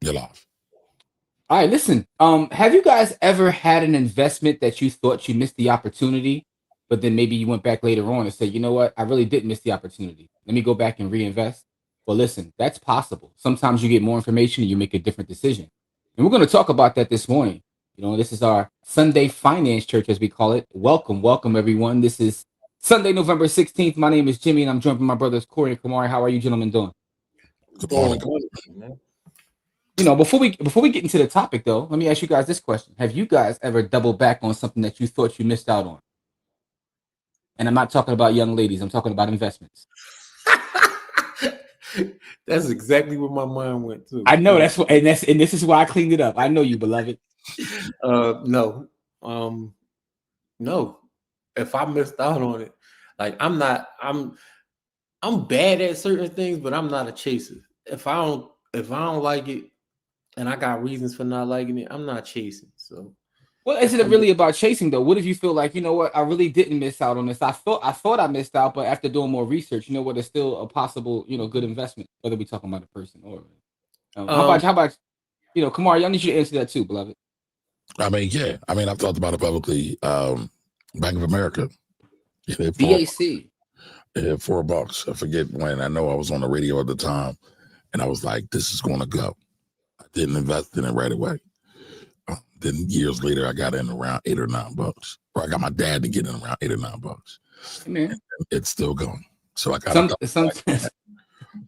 You're live. All right, listen. Have you guys ever had an investment that you thought you missed the opportunity, but then maybe you went back later on and said, you know what, I really did miss the opportunity. Let me go back and reinvest. Well, listen, that's possible. Sometimes you get more information and you make a different decision. And we're going to talk about that this morning. This is our Sunday Finance Church, as we call it. Welcome, everyone. This is Sunday, November 16th. My name is Jimmy, and I'm joined by my brothers Corey and Kamari. How are you gentlemen doing? Good morning. Before we get into the topic, though, let me ask you guys this question: have you guys ever doubled back on something that you thought you missed out on? And I'm not talking about young ladies; I'm talking about investments. That's exactly where my mind went to. I know that's what, and this is why I cleaned it up. I know you, beloved. No. If I missed out on it, like I'm bad at certain things, but I'm not a chaser. If I don't like it, and I got reasons for not liking it, I'm not chasing. So, well, is it really about chasing though? What if you feel like, you know what, I really didn't miss out on this? I thought I missed out, but after doing more research, you know what, it's still a possible, good investment. Whether we're talking about a person or how about Kamar? I need you to answer that too, beloved. I mean, yeah. I mean, I've talked about it publicly. Bank of America. BAC. It hit $4. I forget when. I know I was on the radio at the time, and I was like, "This is going to go." I didn't invest in it right away. Then years later, I got in around $8 or $9, or I got my dad to get in around $8 or $9. Man, it's still going. So I got sometimes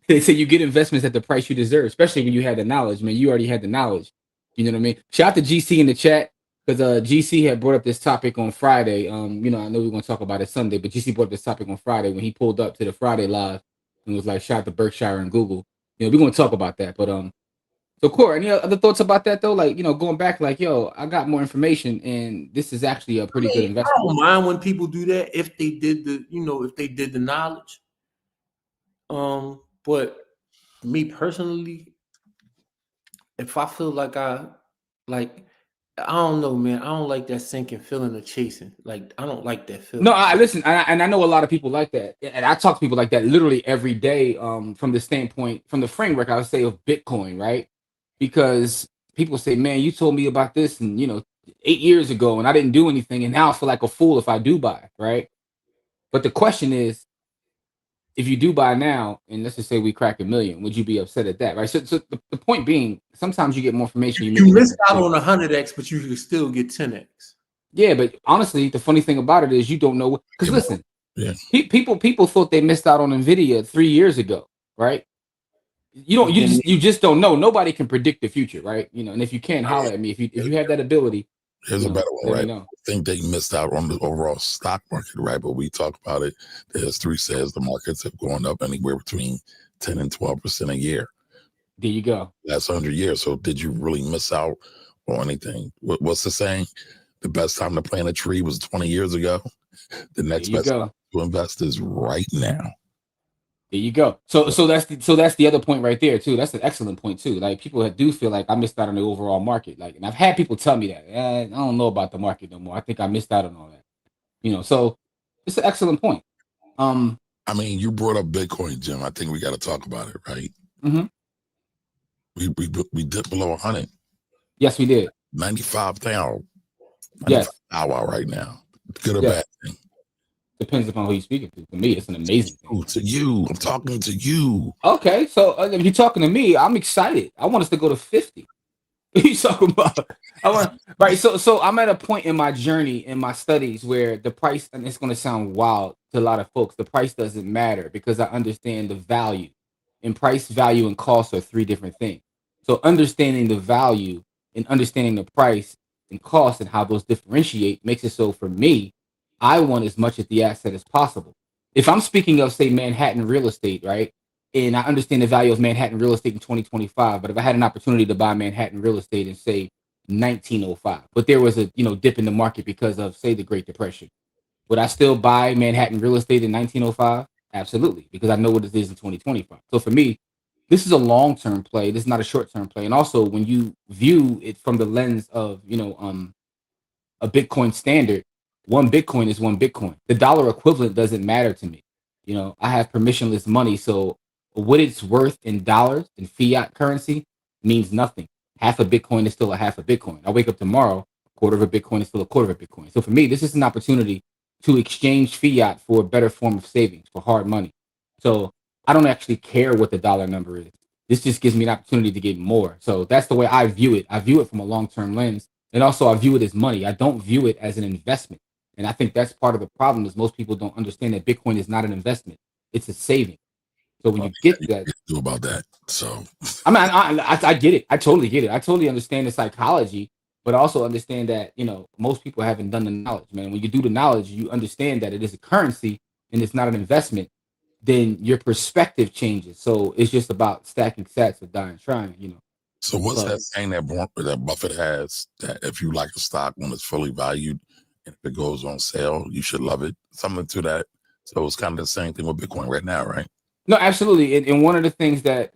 they say you get investments at the price you deserve, especially when you had the knowledge. Man, you already had the knowledge. You know what I mean? Shout out to GC in the chat, because GC had brought up this topic on Friday. I know we're going to talk about it Sunday, but GC brought up this topic on Friday when he pulled up to the Friday live and was like, shout out to Berkshire and Google. We're going to talk about that. But so Corey, any other thoughts about that though? Like, going back, like, yo, I got more information, and this is actually a pretty good investment. I don't mind when people do that if they did the knowledge. But me personally, if I feel like I don't know, man. I don't like that sinking feeling of chasing. Like, I don't like that feeling. No, I listen, and I know a lot of people like that, and I talk to people like that literally every day. From the standpoint, from the framework, I would say, of Bitcoin, right? Because people say, "Man, you told me about this, and 8 years ago, and I didn't do anything, and now I feel like a fool if I do buy," right? But the question is, if you do buy now, and let's just say we crack 1 million, would you be upset at that, right? So the point being, sometimes you get more information. You missed out on 100x, but you could still get 10x. Yeah, but honestly, the funny thing about it is you don't know, because listen, people thought they missed out on Nvidia 3 years ago, right? You just don't know. Nobody can predict the future, right? And if you can, holler at me. If you have that ability. Here's a better one, right? I think they missed out on the overall stock market, right? But we talk about it. The history says the markets have gone up anywhere between 10 and 12% a year. There you go. That's 100 years. So did you really miss out on anything? What's the saying? The best time to plant a tree was 20 years ago. The next best time to invest is right now. There you go. So that's the other point right there too. That's an excellent point too. Like, people that do feel like I missed out on the overall market. Like, and I've had people tell me that I don't know about the market no more. I think I missed out on all that. So it's an excellent point. I mean, you brought up Bitcoin, Jim. I think we got to talk about it, right? Mm-hmm. We dipped below 100. Yes, we did. 95 down. Yes. Hour right now. Good or bad thing? Depends upon who you're speaking to. For me, it's an amazing thing. To you. I'm talking to you. Okay, so if you're talking to me, I'm excited. I want us to go to 50. What are you talking about? Right. So I'm at a point in my journey, in my studies, where the price, and it's going to sound wild to a lot of folks, the price doesn't matter, because I understand the value. And price, value, and cost are 3 different things. So understanding the value and understanding the price and cost and how those differentiate makes it so, for me, I want as much of the asset as possible. If I'm speaking of, say, Manhattan real estate, right? And I understand the value of Manhattan real estate in 2025, but if I had an opportunity to buy Manhattan real estate in, say, 1905, but there was a dip in the market because of, say, the Great Depression, would I still buy Manhattan real estate in 1905? Absolutely, because I know what it is in 2025. So for me, this is a long-term play. This is not a short-term play. And also, when you view it from the lens of a Bitcoin standard, 1 Bitcoin is 1 Bitcoin. The dollar equivalent doesn't matter to me. I have permissionless money, so what it's worth in dollars, in fiat currency, means nothing. Half a Bitcoin is still a half a Bitcoin. I wake up tomorrow, a quarter of a Bitcoin is still a quarter of a Bitcoin. So for me, this is an opportunity to exchange fiat for a better form of savings, for hard money. So I don't actually care what the dollar number is. This just gives me an opportunity to get more. So that's the way I view it. I view it from a long-term lens. And also I view it as money. I don't view it as an investment. And I think that's part of the problem is most people don't understand that Bitcoin is not an investment. It's a saving. So when you get that, do about that. So I mean, I get it. I totally get it. I totally understand the psychology, but I also understand that, most people haven't done the knowledge, man. When you do the knowledge, you understand that it is a currency and it's not an investment, then your perspective changes. So it's just about stacking sats or dying trying. So what's But that saying that Buffett has, that if you like a stock when it's fully valued and if it goes on sale, you should love it? Something to that. So it's kind of the same thing with Bitcoin right now, right? no, absolutely. And one of the things that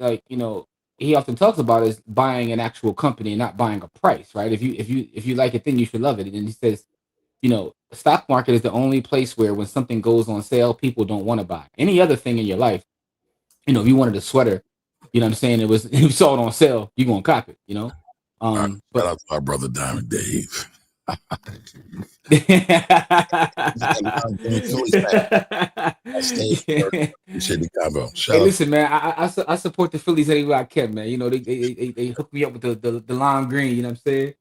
he often talks about is buying an actual company and not buying a price, right? If you like it, then you should love it. And he says, the stock market is the only place where when something goes on sale, people don't want to buy. Any other thing in your life, if you wanted a sweater, you know what I'm saying, if you saw it on sale, you're gonna cop it, All right, But shout out to our brother Diamond Dave. Appreciate the combo. Hey, listen, man. I support the Phillies anywhere I can, man. They hook me up with the lime green. You know what I'm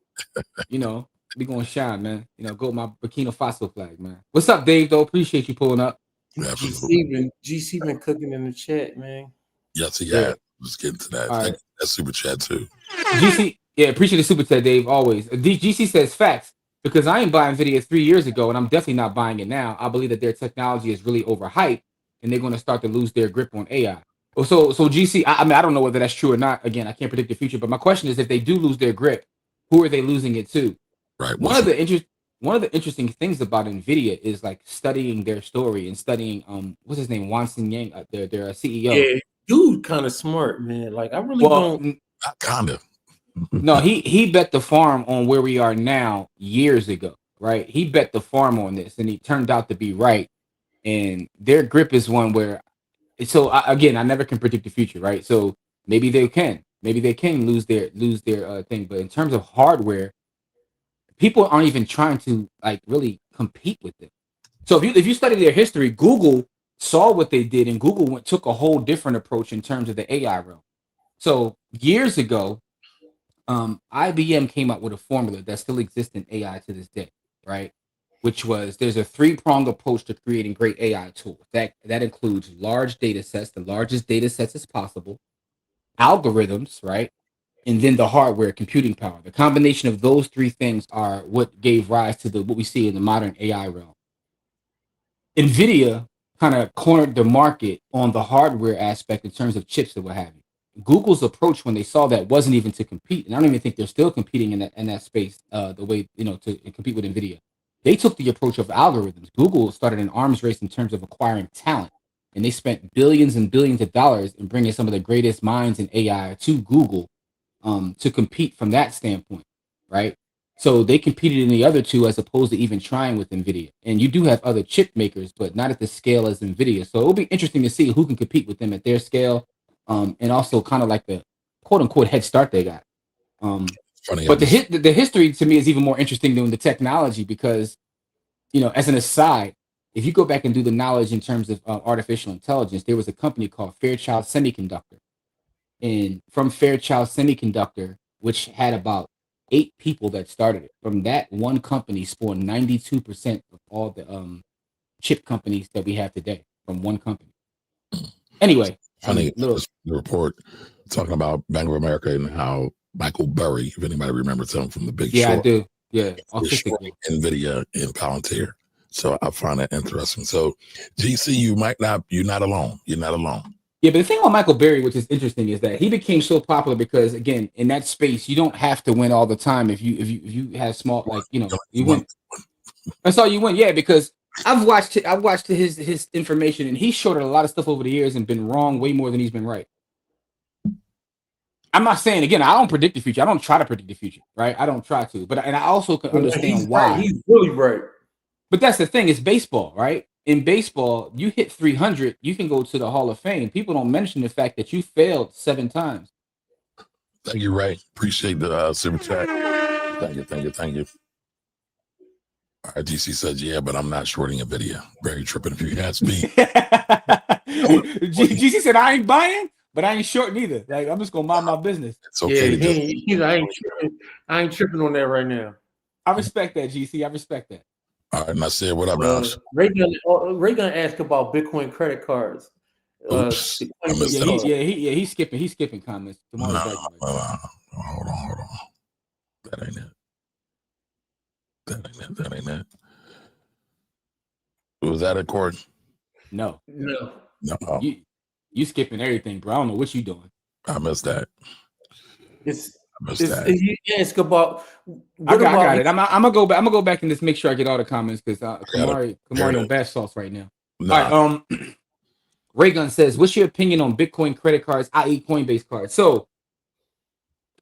saying? We gonna shine, man. Go with my Burkina Faso flag, man. What's up, Dave? Though appreciate you pulling up. GC been cooking in the chat, man. Yes, yeah. Let's get into that. Right. That's super chat too. GC, yeah, appreciate the super chat, Dave. Always. GC says facts because I ain't buying Nvidia 3 years ago, and I'm definitely not buying it now. I believe that their technology is really overhyped, and they're going to start to lose their grip on AI. So GC, I mean, I don't know whether that's true or not. Again, I can't predict the future, but my question is, if they do lose their grip, who are they losing it to? Right. One of the interesting things about Nvidia is like studying their story and studying what's his name, Wanson Yang, their CEO. Yeah, dude, kind of smart, man. Like I really don't. Kind of. No, he bet the farm on where we are now years ago, right? He bet the farm on this, and he turned out to be right. And their grip is one where, I never can predict the future, right? So maybe they can lose their thing, but in terms of hardware, people aren't even trying to like really compete with them. So if you study their history, Google saw what they did, and Google took a whole different approach in terms of the AI realm. So years ago, IBM came up with a formula that still exists in AI to this day, right? Which was there's a 3-pronged approach to creating great AI tools. That includes large data sets, the largest data sets as possible, algorithms, right? And then the hardware, computing power. The combination of those 3 things are what gave rise to what we see in the modern AI realm. NVIDIA kind of cornered the market on the hardware aspect in terms of chips and what have you. Google's approach when they saw that wasn't even to compete, and I don't even think they're still competing in that space the way to compete with NVIDIA. They took the approach of algorithms. Google started an arms race in terms of acquiring talent, and they spent billions and billions of dollars in bringing some of the greatest minds in AI to Google to compete from that standpoint, right? So they competed in the other 2 as opposed to even trying with NVIDIA. And you do have other chip makers, but not at the scale as NVIDIA. So it'll be interesting to see who can compete with them at their scale, and also kind of like the quote unquote head start they got. But the history to me is even more interesting than the technology because, as an aside, if you go back and do the knowledge in terms of artificial intelligence, there was a company called Fairchild Semiconductor. And from Fairchild Semiconductor, which had about 8 people that started it, from that one company spawned 92% of all the chip companies that we have today from one company. Anyway, funny the report talking about Bank of America and how Michael Burry, if anybody remembers him from The Big Short. Yeah, I do. Yeah, NVIDIA and Palantir. So I find that interesting. So GC, you're not alone. You're not alone. Yeah, but the thing about Michael Burry, which is interesting, is that he became so popular because, again, in that space, you don't have to win all the time. If you have small, like you win. That's all you win. Yeah, because I've watched his information, and he's shorted a lot of stuff over the years and been wrong way more than he's been right. I'm not saying, again, I don't predict the future. I don't try to predict the future, right? I don't try to, and I also can understand why. Right. He's really right. But that's the thing. It's baseball, right? In baseball, you hit 300, you can go to the Hall of Fame. People don't mention the fact that you failed 7 times. Thank you, Ray. Appreciate the super chat. Thank you. All right, DC says, yeah, but I'm not shorting a video. Very tripping if you ask me. GC said, I ain't buying, but I ain't shorting either. Like, I'm just going to mind my business. It's okay. I ain't tripping on that right now. I respect that, GC. I respect that. All right, and I said, what up, Josh? Ray gonna ask about Bitcoin credit cards. Oops, he's skipping comments. No, hold on. That ain't it. Was that a Cord? No. No. You skipping everything, bro. I don't know what you doing. I missed that. You ask about. I got it. I'm gonna go back. I'm gonna go back and just make sure I get all the comments because Kamari on bash sauce right now. Nah. All right. Raygun says, "What's your opinion on Bitcoin credit cards, i.e., Coinbase cards?" So,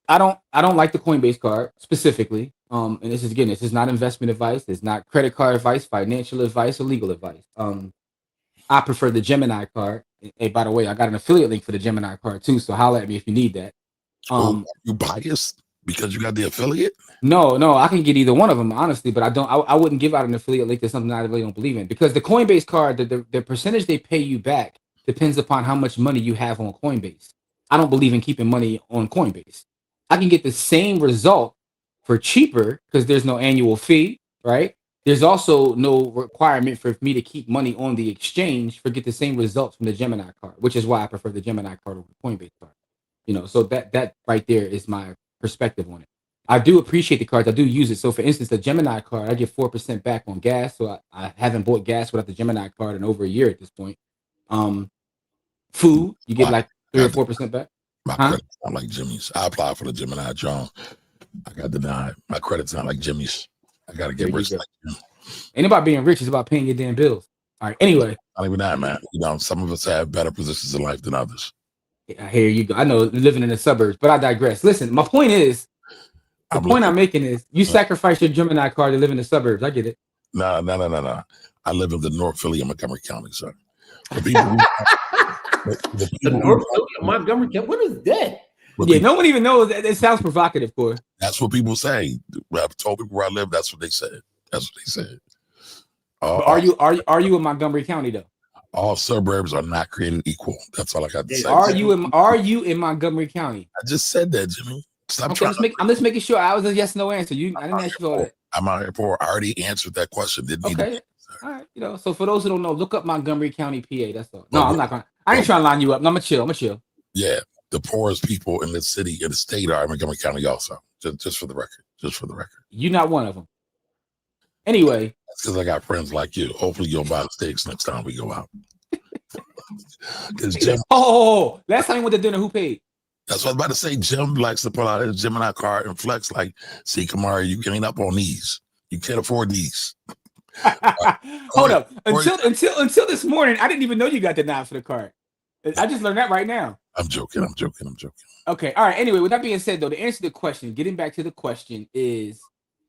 I don't like the Coinbase card specifically. And this is not investment advice. It's not credit card advice, financial advice, or legal advice. I prefer the Gemini card. Hey, by the way, I got an affiliate link for the Gemini card too. So holla at me if you need that. You biased because you got the affiliate? No, I can get either one of them, honestly, but I wouldn't give out an affiliate link to something I really don't believe in because the Coinbase card, the percentage they pay you back depends upon how much money you have on Coinbase. I don't believe in keeping money on Coinbase. I can get the same result for cheaper because there's no annual fee, right? There's also no requirement for me to keep money on the exchange for get the same results from the Gemini card, which is why I prefer the Gemini card over the Coinbase card. So that right there is my perspective on it. I do appreciate the cards. I do use it. So for instance, the Gemini card, I get 4% back on gas. So I haven't bought gas without the Gemini card in over a year at this point. Food, you get like 3 or 4% back. My credit's not like Jimmy's. I applied for the Gemini John. I got denied. My credit's not like Jimmy's. I got to get rich like him. Ain't about being rich. It's about paying your damn bills. All right. Anyway. Not even that, man. Some of us have better positions in life than others. Yeah, here you go. I know living in the suburbs, but I digress. Listen, my point is, I'm making is you sacrifice your Gemini card to live in the suburbs. I get it. No. I live in the North Philly of Montgomery County, sir. The people the North Philly of Montgomery County. What is that? No one even knows. It sounds provocative, Corey. That's what people say. I've told people where I live. That's what they said. Are you in Montgomery County though? All suburbs are not created equal. That's all I got to say. Are you in Montgomery County? I just said that, Jimmy. Stop trying. I'm just making sure. I was a yes no answer. I didn't ask you all that. I'm out here poor. I already answered that question. Didn't need to. All right. So for those who don't know, look up Montgomery County, PA. That's all. No, I'm not gonna. I ain't trying to line you up. No, I'm gonna chill. Yeah, the poorest people in the city, in the state, are in Montgomery County also. Just for the record. You're not one of them. Anyway. That's because I got friends like you. Hopefully you'll buy the steaks next time we go out. Last time we went to dinner, who paid? That's what I was about to say. Jim likes to pull out his Gemini card and flex like, see, Kamari, you ain't up on these. You can't afford these. Hold up. Until this morning, I didn't even know you got denied for the card. I just learned that right now. I'm joking. Okay. All right. Anyway, with that being said, though, to answer the question, getting back to the question is,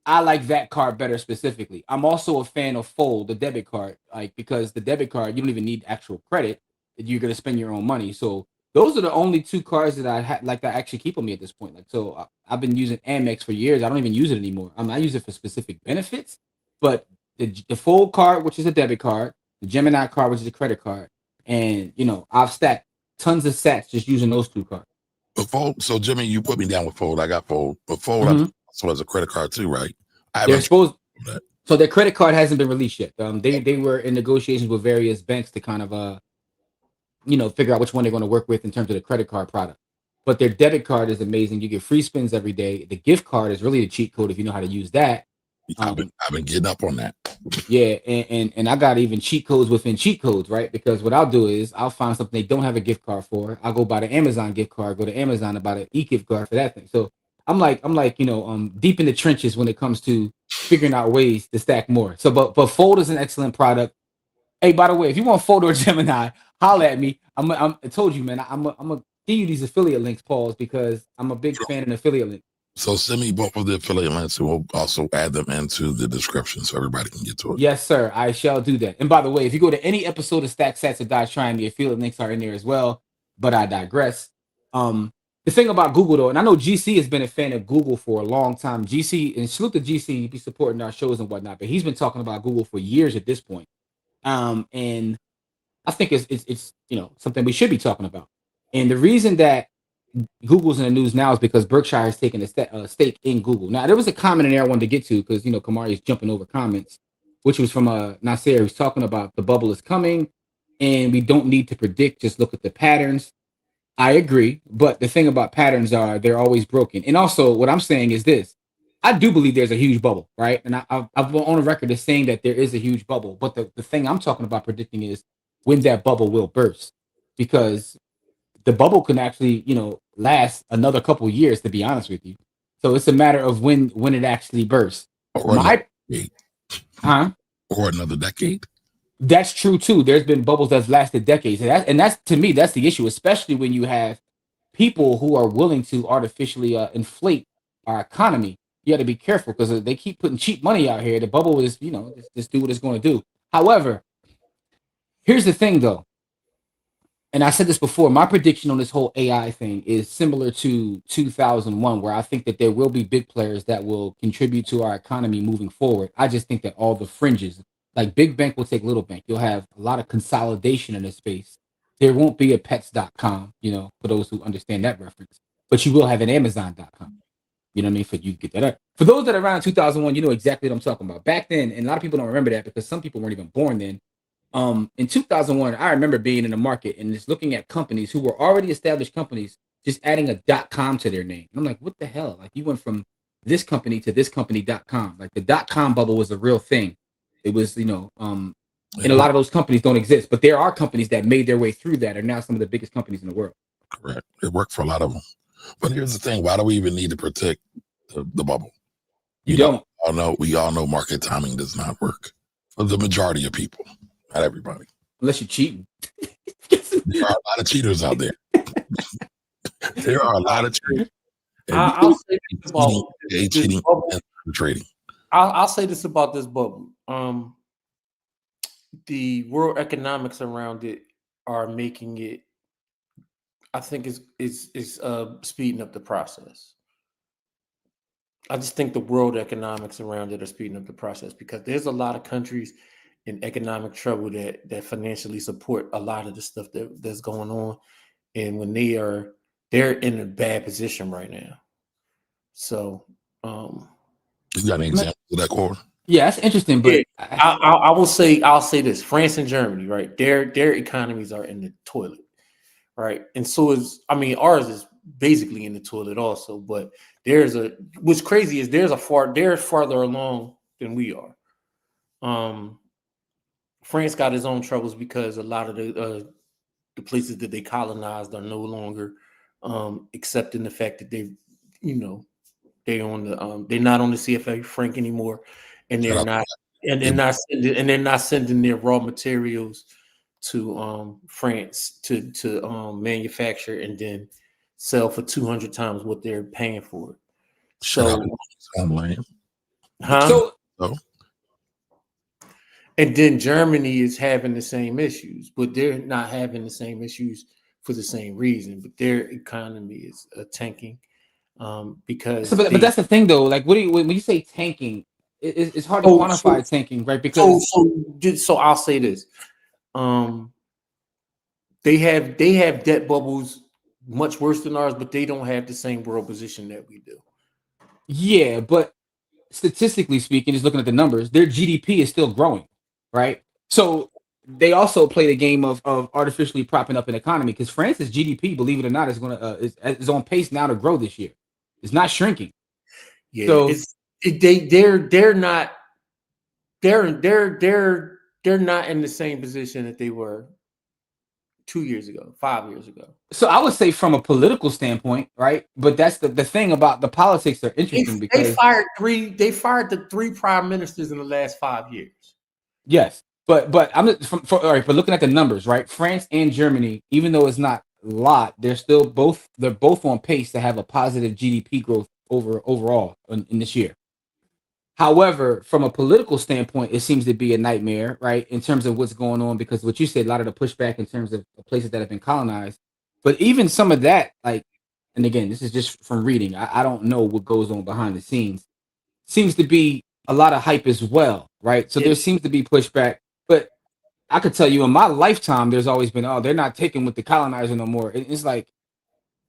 I like that card better specifically. I'm also a fan of Fold, the debit card, because the debit card, you don't even need actual credit. You're going to spend your own money. So those are the only two cards that I actually keep on me at this point. I've been using Amex for years. I don't even use it anymore. I use it for specific benefits, but the Fold card, which is a debit card, the Gemini card, which is a credit card, and I've stacked tons of sats just using those two cards. But Fold, so Jimmy, you put me down with Fold. I got Fold, but Fold also has a credit card too, right? So their credit card hasn't been released yet. They were in negotiations with various banks to kind of figure out which one they're going to work with in terms of the credit card product. But their debit card is amazing. You get free spins every day. The gift card is really the cheat code if you know how to use that. I've been getting up on that. Yeah, and I got even cheat codes within cheat codes, right? Because what I'll do is I'll find something they don't have a gift card for. I'll go buy the Amazon gift card, go to Amazon and buy the e-gift card for that thing. So I'm deep in the trenches when it comes to figuring out ways to stack more. So, but Fold is an excellent product. Hey, by the way, if you want Fold or Gemini, holla at me. I told you, man. I'm gonna give you these affiliate links, Pauls, because I'm a big fan of affiliate links. So send me both of the affiliate links, and we'll also add them into the description so everybody can get to it. Yes, sir. I shall do that. And by the way, if you go to any episode of Stack Sats or Die Trying, the affiliate links are in there as well. But I digress. The thing about Google though, and I know GC has been a fan of Google for a long time. GC, and salute to GC, he be supporting our shows and whatnot, but he's been talking about Google for years at this point. And I think it's something we should be talking about. And the reason that Google's in the news now is because Berkshire has taken a stake in Google. Now there was a comment in there I wanted to get to because Kamari is jumping over comments, which was from Nasser, who's talking about the bubble is coming, and we don't need to predict. Just look at the patterns. I agree, but the thing about patterns are they're always broken. And also, what I'm saying is this: I do believe there's a huge bubble, right? And I've on a record as saying that there is a huge bubble. But the thing I'm talking about predicting is when that bubble will burst, because the bubble can actually, last another couple of years. To be honest with you, so it's a matter of when it actually bursts. Or another decade. Or another decade. That's true too. There's been bubbles that's lasted decades, and that's to me that's the issue, especially when you have people who are willing to artificially inflate our economy. You got to be careful because they keep putting cheap money out here. The bubble is, just do what it's going to do. However, here's the thing though, and I said this before. My prediction on this whole AI thing is similar to 2001, where I think that there will be big players that will contribute to our economy moving forward. I just think that all the fringes, like big bank will take little bank. You'll have a lot of consolidation in this space. There won't be a pets.com, for those who understand that reference, but you will have an amazon.com. You know what I mean? For you to get that up. For those that are around 2001, you know exactly what I'm talking about. Back then, and a lot of people don't remember that because some people weren't even born then. In 2001, I remember being in the market and just looking at companies who were already established companies, just adding a .com to their name. And I'm like, what the hell? Like you went from this company to this company.com. Like the .com bubble was a real thing. It was, and a lot of those companies don't exist, but there are companies that made their way through that are now some of the biggest companies in the world. Correct. It worked for a lot of them. But here's the thing: why do we even need to protect the bubble? You don't. We all know market timing does not work for the majority of people, not everybody. Unless you're cheating. There are a lot of cheaters out there. There are a lot of cheaters. I'll say this about cheating and trading. I'll say this about this bubble. The world economics around it are making it, I think is speeding up the process. I just think the world economics around it are speeding up the process because there's a lot of countries in economic trouble that financially support a lot of the stuff that's going on. And when they're in a bad position right now. So you got an example of that, Corey? Yeah, that's interesting. But I'll say this: France and Germany, right? Their economies are in the toilet, right? And so ours is basically in the toilet also. But what's crazy is they're farther along than we are. France got its own troubles because a lot of the places that they colonized are no longer accepting the fact that they're not on the CFA franc anymore, and they're not sending their raw materials to France to manufacture and then sell for 200 times what they're paying for it. So, and then Germany is having the same issues, but they're not having the same issues for the same reason. But their economy is tanking because. But that's the thing, though. Like, when you say tanking, it's hard to quantify tanking, right? Because so I'll say this: they have debt bubbles much worse than ours, but they don't have the same world position that we do. Yeah, but statistically speaking, just looking at the numbers, their GDP is still growing, right? So they also play the game of artificially propping up an economy because France's GDP, believe it or not, is on pace now to grow this year. It's not shrinking. Yeah, so they're not in the same position that they were 2 years ago, 5 years ago. So I would say from a political standpoint, right? But that's the thing about the politics are interesting because they fired the three prime ministers in the last 5 years. Yes, but I'm for looking at the numbers, right? France and Germany, even though it's not a lot, they're both on pace to have a positive GDP growth overall in this year. However, from a political standpoint, it seems to be a nightmare, right? In terms of what's going on, because what you said, a lot of the pushback in terms of the places that have been colonized. But even some of that, like and again, this is just from reading. I don't know what goes on behind the scenes. Seems to be a lot of hype as well, right? So there seems to be pushback, but I could tell you in my lifetime, there's always been, oh, they're not taking with the colonizer no more. It's like,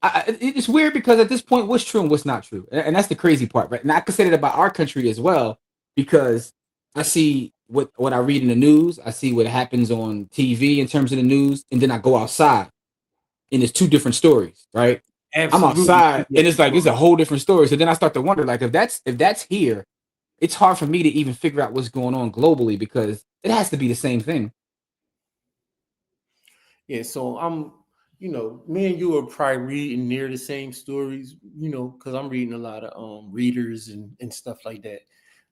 it's weird because at this point, what's true and what's not true, and that's the crazy part, right? And I can say that about our country as well because I see what I read in the news, I see what happens on TV in terms of the news, and then I go outside, and it's two different stories, right? Absolutely. I'm outside, and it's like it's a whole different story. So then I start to wonder, like, if that's here, it's hard for me to even figure out what's going on globally because it has to be the same thing. Yeah, so me and you are probably reading near the same stories, because I'm reading a lot of readers and stuff like that,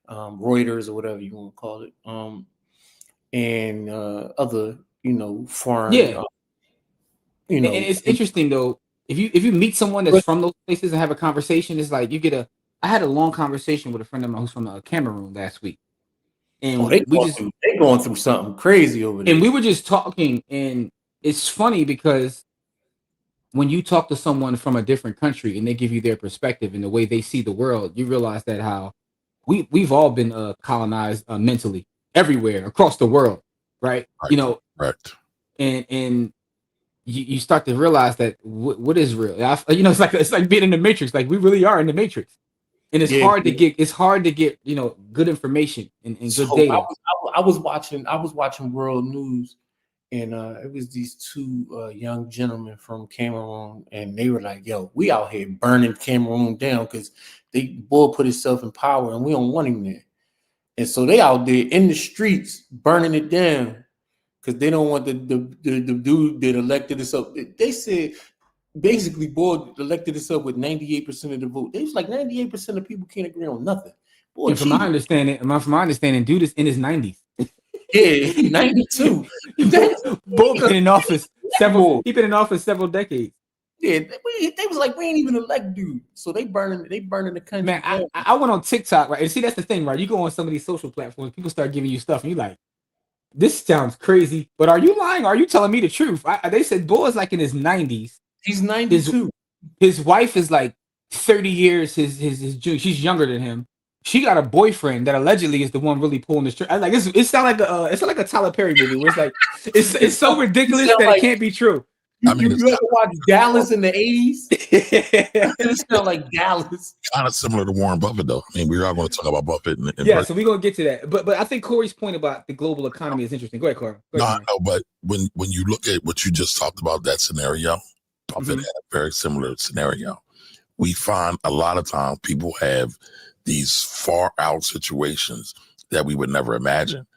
Reuters or whatever you want to call it, and other foreign. Yeah, and it's interesting though. If you meet someone that's from those places and have a conversation, it's like I had a long conversation with a friend of mine who's from Cameroon last week, and they going through something crazy over there. And we were just talking, and it's funny because when you talk to someone from a different country and they give you their perspective and the way they see the world, you realize that how we've all been colonized mentally everywhere across the world, right? Correct. And you start to realize that what is real. It's like being in the Matrix. Like we really are in the Matrix, and it's hard to get good information and good data. I was watching World News, and it was these two young gentlemen from Cameroon, and they were like, "Yo, we out here burning Cameroon down because the boy put himself in power, and we don't want him there." And so they out there in the streets burning it down because they don't want the dude that elected us up. They said basically, boy elected us up with 98% of the vote. They was like 98% of people can't agree on nothing. Boy, from my understanding, dude is in his 90s. Yeah, 92. Bull been in office several decades. Yeah, they was like, we ain't even elect dude. So they burning the country. Man, I went on TikTok, right? And see, that's the thing, right? You go on some of these social platforms, people start giving you stuff, and you're like, this sounds crazy, but are you lying? Are you telling me the truth? They said Bull is like in his 90s. He's 92. His wife is like 30 years his junior. She's younger than him. She got a boyfriend that allegedly is the one really pulling the string. Like it sounds like a Tyler Perry movie where it's like it's so ridiculous that it can't be true. You ever watch Dallas in the 80s? It sounds like Dallas. Kind of similar to Warren Buffett, though. I mean, we're all going to talk about Buffett. So we're going to get to that. But I think Corey's point about the global economy is interesting. Go ahead, Corey. No, but when you look at what you just talked about, that scenario, Buffett had a very similar scenario. We find a lot of times people have these far out situations that we would never imagine,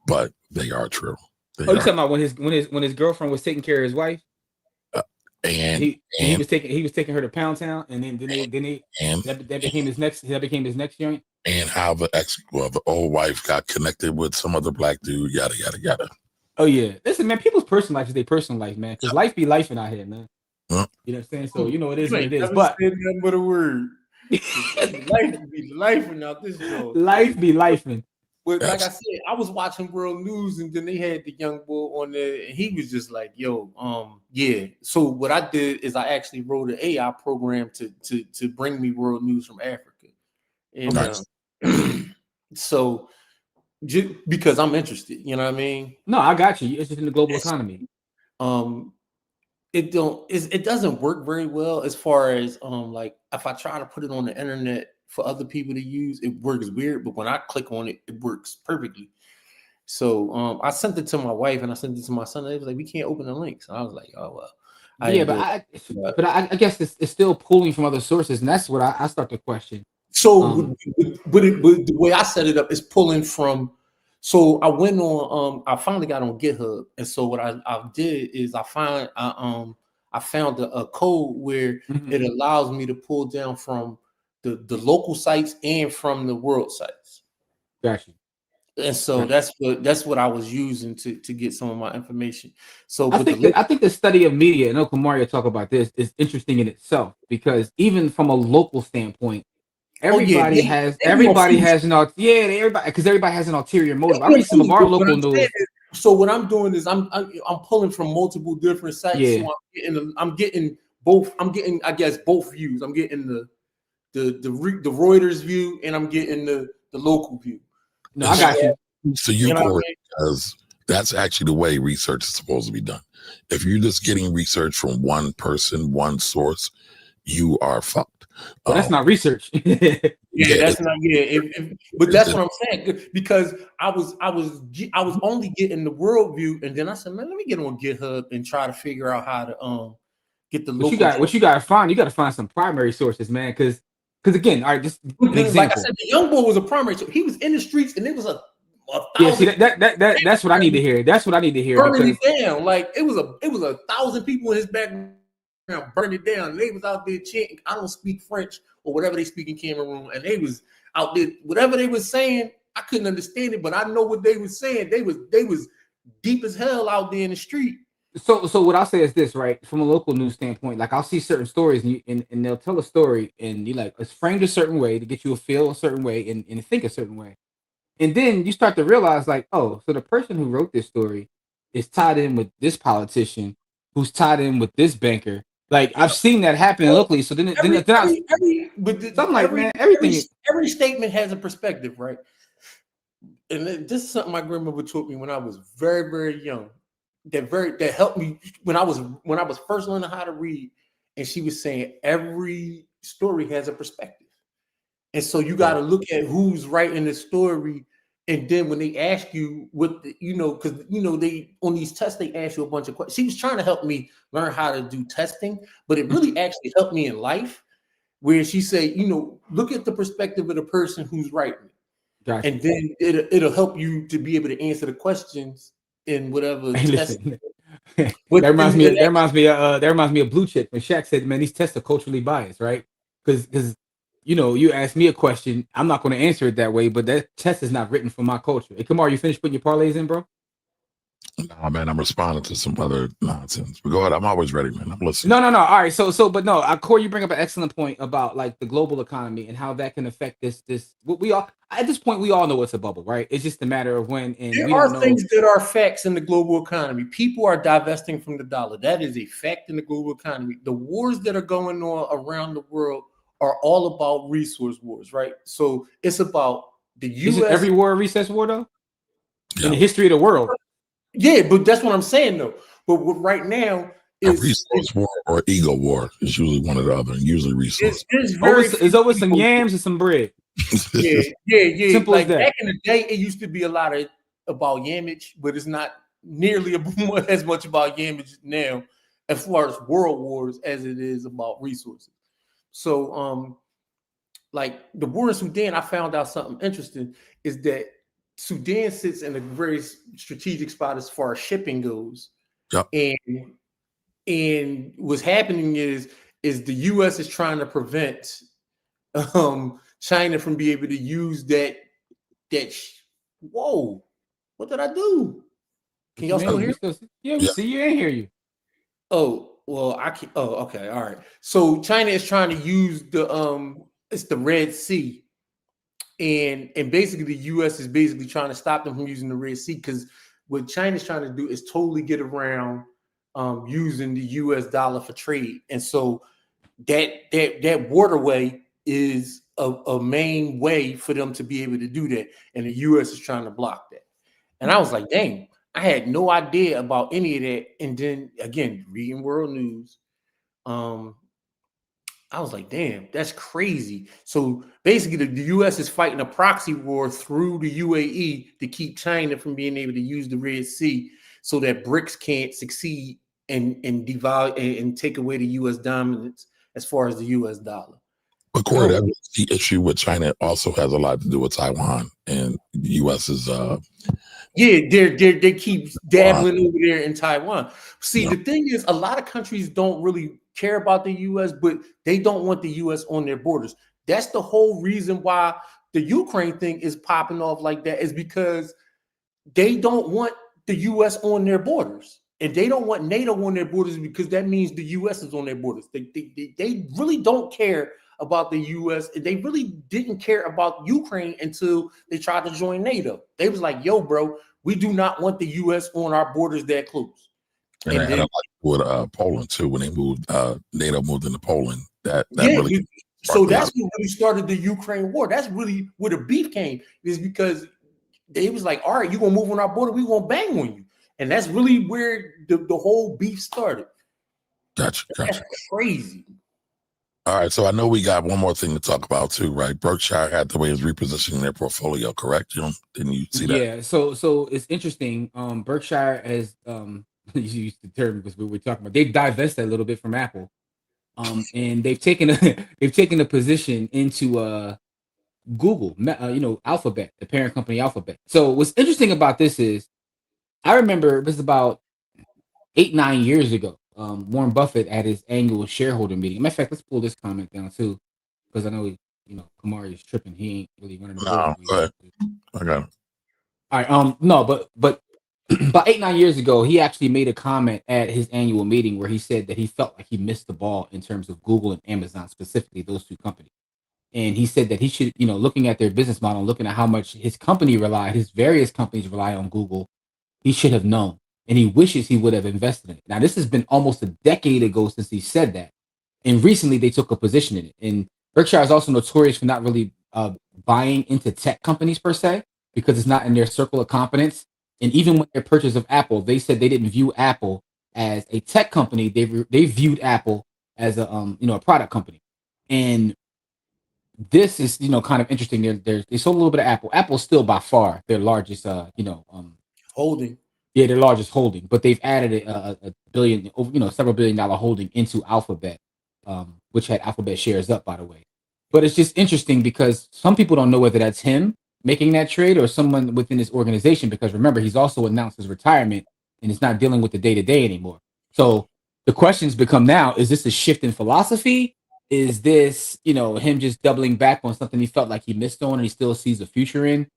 but they are true. You talking about when his girlfriend was taking care of his wife? And he was taking her to Pound Town, and then that became his next joint. And how the old wife got connected with some other black dude, yada yada yada. Oh yeah, listen, man. People's personal life is their personal life, man. Because life be lifing out here, man. You know what I'm saying? So it is what it is. But nothing but a word. Life be lifing out this show. Life be lifing. But like I said, I was watching World News, and then they had the young boy on there, and he was just like, "Yo, yeah." So what I did is I actually wrote an AI program to bring me World News from Africa, and so because I'm interested, you know what I mean? No, I got you. You're interested in the global economy. It doesn't work very well as far as like if I try to put it on the internet for other people to use, it works weird, but when I click on it, it works perfectly. So I sent it to my wife and I sent it to my son. They was like, we can't open the links. And I was like, oh well. I guess it's still pulling from other sources, and that's what I start to question. So but the way I set it up is pulling from. So I went on. I finally got on GitHub, and so what I did is I found a code where it allows me to pull down from the local sites and from the world sites. Gotcha. And so that's what I was using to get some of my information. So I think the study of media, and Uncle Mario talk about this, is interesting in itself because even from a local standpoint, everybody has an ulterior motive. I read some of our local news. So what I'm doing is I'm pulling from multiple different sites. Yeah. So I'm getting both. I'm getting, I guess, both views. I'm getting the Reuters view, and I'm getting the local view. No, I got you. So you, You know what I Corey, mean? because that's actually the way research is supposed to be done. If you're just getting research from one person, one source, you are fucked. Well, that's not research. Yeah, that's not. Yeah, but that's what I'm saying, because I was only getting the world view, and then I said, man, let me get on GitHub and try to figure out how to get the local. What you got to find? You got to find some primary sources, man. Because again, all right, just an example. Like I said, the young boy was a primary. So he was in the streets, and it was a yeah. See, that's what I need to hear. That's what I need to hear. Burning it down, like it was a 1,000 people in his background burning it down. And they was out there chanting, "I don't speak French" or whatever they speak in Cameroon, and they was out there, whatever they was saying, I couldn't understand it, but I know what they was saying. They was deep as hell out there in the street. So what I'll say is this, right? From a local news standpoint, like I'll see certain stories and they'll tell a story and you like it's framed a certain way to get you to feel a certain way and think a certain way. And then you start to realize like, oh, so the person who wrote this story is tied in with this politician who's tied in with this banker. Like I've seen that happen locally. So then every statement has a perspective, right? And this is something my grandmother taught me when I was very, very young. That helped me when I was first learning how to read. And she was saying every story has a perspective, and so you got to look at who's writing the story. And then when they ask you what because they on these tests they ask you a bunch of questions. She was trying to help me learn how to do testing, but it really actually helped me in life. Where she said, look at the perspective of the person who's writing it, gotcha. And then it'll help you to be able to answer the questions in whatever. Hey, listen. That reminds me of Blue Chip when Shaq said, "Man, these tests are culturally biased, right? Because you ask me a question, I'm not going to answer it that way, but that test is not written for my culture." Hey, Kamar, you finished putting your parlays in, bro? Nah, man, I'm responding to some other nonsense. But go ahead, I'm always ready, man. I'm listening. No. All right, but no, Corey, you bring up an excellent point about like the global economy and how that can affect this. What we all at this point we all know it's a bubble, right? It's just a matter of when. And there are things that are facts in the global economy. People are divesting from the dollar. That is a fact in the global economy. The wars that are going on around the world are all about resource wars, right? So it's about the U.S. Isn't every war a recess war, though? Yeah. In the history of the world. Yeah, but that's what I'm saying, though. But right now is a resource war or ego war. It's usually one or the other. Usually resource. It's always some yams and some bread. Yeah. Simple like as that. Back in the day, it used to be a lot about yamage, but it's not nearly as much about yamage now, as far as world wars, as it is about resources. So, like the war in Sudan, I found out something interesting is that Sudan sits in a very strategic spot as far as shipping goes. Yep. And what's happening is the U.S. is trying to prevent China from being able to use that. Whoa, what did I do? Can y'all still hear? Yeah, we see you and hear you. Oh, well, I can't. Oh, okay, all right. So China is trying to use it's the Red Sea. And basically the U.S. is basically trying to stop them from using the Red Sea, because what China's trying to do is totally get around using the U.S. dollar for trade. And so that waterway is a main way for them to be able to do that. And the U.S. is trying to block that. And I was like, dang, I had no idea about any of that. And then again, reading world news, I was like, damn, that's crazy. So basically the U.S. is fighting a proxy war through the UAE to keep China from being able to use the Red Sea so that BRICS can't succeed and devalue and take away the U.S. dominance as far as the U.S. dollar. But Corey, the issue with China also has a lot to do with Taiwan, and the U.S. is they keep dabbling over there in Taiwan. See, the thing is, a lot of countries don't really care about the U.S., but they don't want the U.S. on their borders. That's the whole reason why the Ukraine thing is popping off like that, is because they don't want the U.S. on their borders. And they don't want NATO on their borders because that means the U.S. is on their borders. They really don't care about the U.S. They really didn't care about Ukraine until they tried to join NATO. They was like, yo, bro, we do not want the U.S. on our borders that close. And they had with Poland too when they moved. NATO moved into Poland. That Yeah, really. so that's what really started the Ukraine war. That's really where the beef came, is because they was like, all right, you're gonna move on our border, we're gonna bang on you. And that's really where the whole beef started. Gotcha. That's crazy. All right, so I know we got one more thing to talk about too, right? Berkshire Hathaway is repositioning their portfolio, correct, Jim? Didn't you see that? Yeah, so it's interesting. Berkshire has you used the term because we were talking about, they've divested a little bit from Apple. And they've taken a position into Google, Alphabet, the parent company Alphabet. So what's interesting about this is, I remember it was about 8-9 years ago. Warren Buffett at his annual shareholder meeting. Matter of fact, let's pull this comment down too, because I know Kamari is tripping. He ain't really running the No, go ahead. I got it. All right. No, but about 8-9 years ago, he actually made a comment at his annual meeting where he said that he felt like he missed the ball in terms of Google and Amazon, specifically those two companies. And he said that he should, looking at their business model, looking at how much his various companies rely on Google, he should have known. And he wishes he would have invested in it. Now, this has been almost a decade ago since he said that. And recently they took a position in it. And Berkshire is also notorious for not really buying into tech companies per se, because it's not in their circle of competence. And even with their purchase of Apple, they said they didn't view Apple as a tech company. They viewed Apple as a product company. And this is kind of interesting. They sold a little bit of Apple. Apple's still by far their largest holding. Yeah, their largest holding, but they've added a billion, several $1 billion holding into Alphabet, which had Alphabet shares up, by the way. But it's just interesting because some people don't know whether that's him making that trade or someone within this organization, because remember, he's also announced his retirement and is not dealing with the day-to-day anymore. So the questions become now, is this a shift in philosophy? Is this, him just doubling back on something he felt like he missed on and he still sees a future in?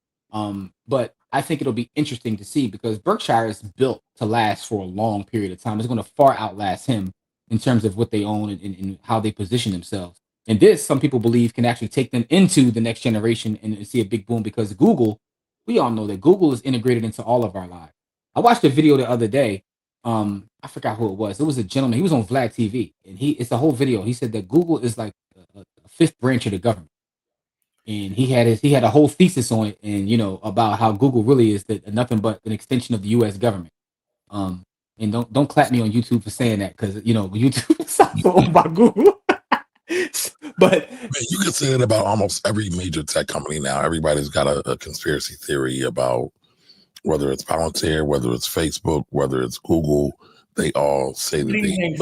But I think it'll be interesting to see, because Berkshire is built to last for a long period of time. It's going to far outlast him in terms of what they own and how they position themselves. And this, some people believe, can actually take them into the next generation and see a big boom, because Google, we all know that Google is integrated into all of our lives. I watched a video the other day. I forgot who it was. It was a gentleman. He was on Vlad TV, and it's a whole video. He said that Google is like a fifth branch of the government. And he had a whole thesis on it, and about how Google really is nothing but an extension of the U.S. government. And don't clap me on YouTube for saying that, because YouTube is also owned by Google. But you can say that about almost every major tech company now. Everybody's got a conspiracy theory about whether it's Palantir, whether it's Facebook, whether it's Google. They all say that they.